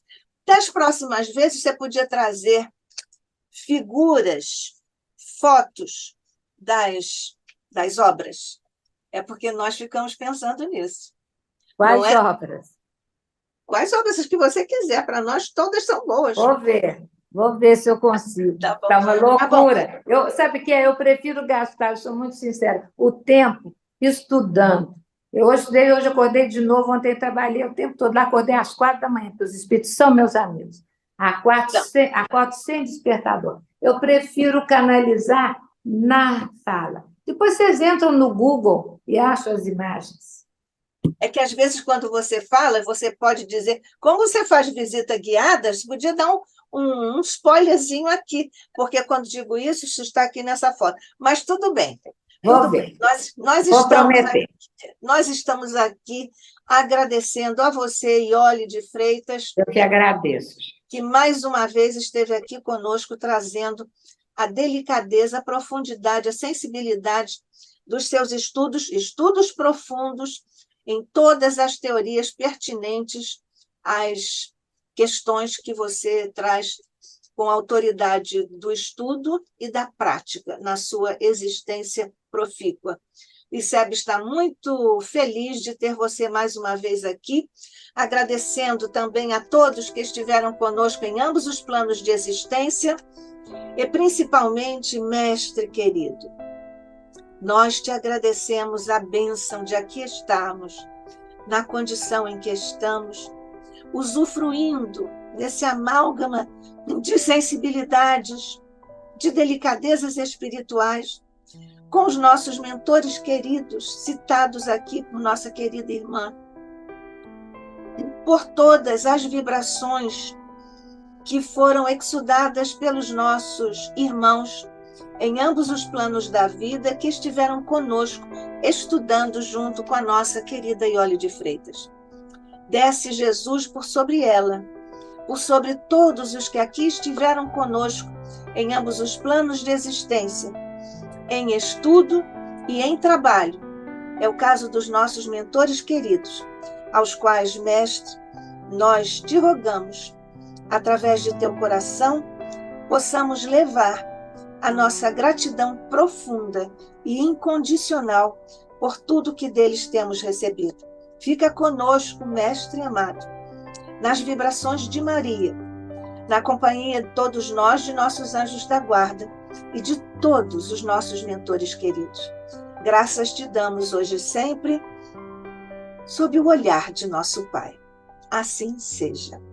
Das próximas vezes, você podia trazer figuras, fotos das obras. É porque nós ficamos pensando nisso. Quais obras? Quais obras que você quiser. Para nós, todas são boas. Vou ver se eu consigo. Tá uma loucura. Sabe o que é? Eu prefiro gastar, eu sou muito sincera, o tempo estudando. Hoje acordei de novo, ontem trabalhei o tempo todo lá, acordei às 4 da manhã, porque os espíritos são meus amigos. Acordo sem despertador. Eu prefiro canalizar na fala. Depois vocês entram no Google e acham as imagens. É que, às vezes, quando você fala, você pode dizer... Como você faz visita guiada, você podia dar um spoilerzinho aqui, porque, quando digo isso está aqui nessa foto. Mas tudo bem. Vou ver. Nós estamos aqui agradecendo a você, Iole de Freitas. Eu que agradeço. que mais uma vez esteve aqui conosco, trazendo a delicadeza, a profundidade, a sensibilidade dos seus estudos profundos em todas as teorias pertinentes às questões que você traz com a autoridade do estudo e da prática na sua existência profícua. O ICEB está muito feliz de ter você mais uma vez aqui, agradecendo também a todos que estiveram conosco em ambos os planos de existência, e principalmente, mestre querido, nós te agradecemos a bênção de aqui estarmos, na condição em que estamos, usufruindo desse amálgama de sensibilidades, de delicadezas espirituais, com os nossos mentores queridos, citados aqui por nossa querida irmã, por todas as vibrações que foram exudadas pelos nossos irmãos em ambos os planos da vida, que estiveram conosco, estudando junto com a nossa querida Iole de Freitas. Desce, Jesus, por sobre ela, por sobre todos os que aqui estiveram conosco em ambos os planos de existência, em estudo e em trabalho. É o caso dos nossos mentores queridos, aos quais, mestre, nós te rogamos, através de teu coração, possamos levar a nossa gratidão profunda e incondicional por tudo que deles temos recebido. Fica conosco, mestre amado, nas vibrações de Maria, na companhia de todos nós, de nossos anjos da guarda e de todos os nossos mentores queridos. Graças te damos hoje e sempre, sob o olhar de nosso Pai. Assim seja.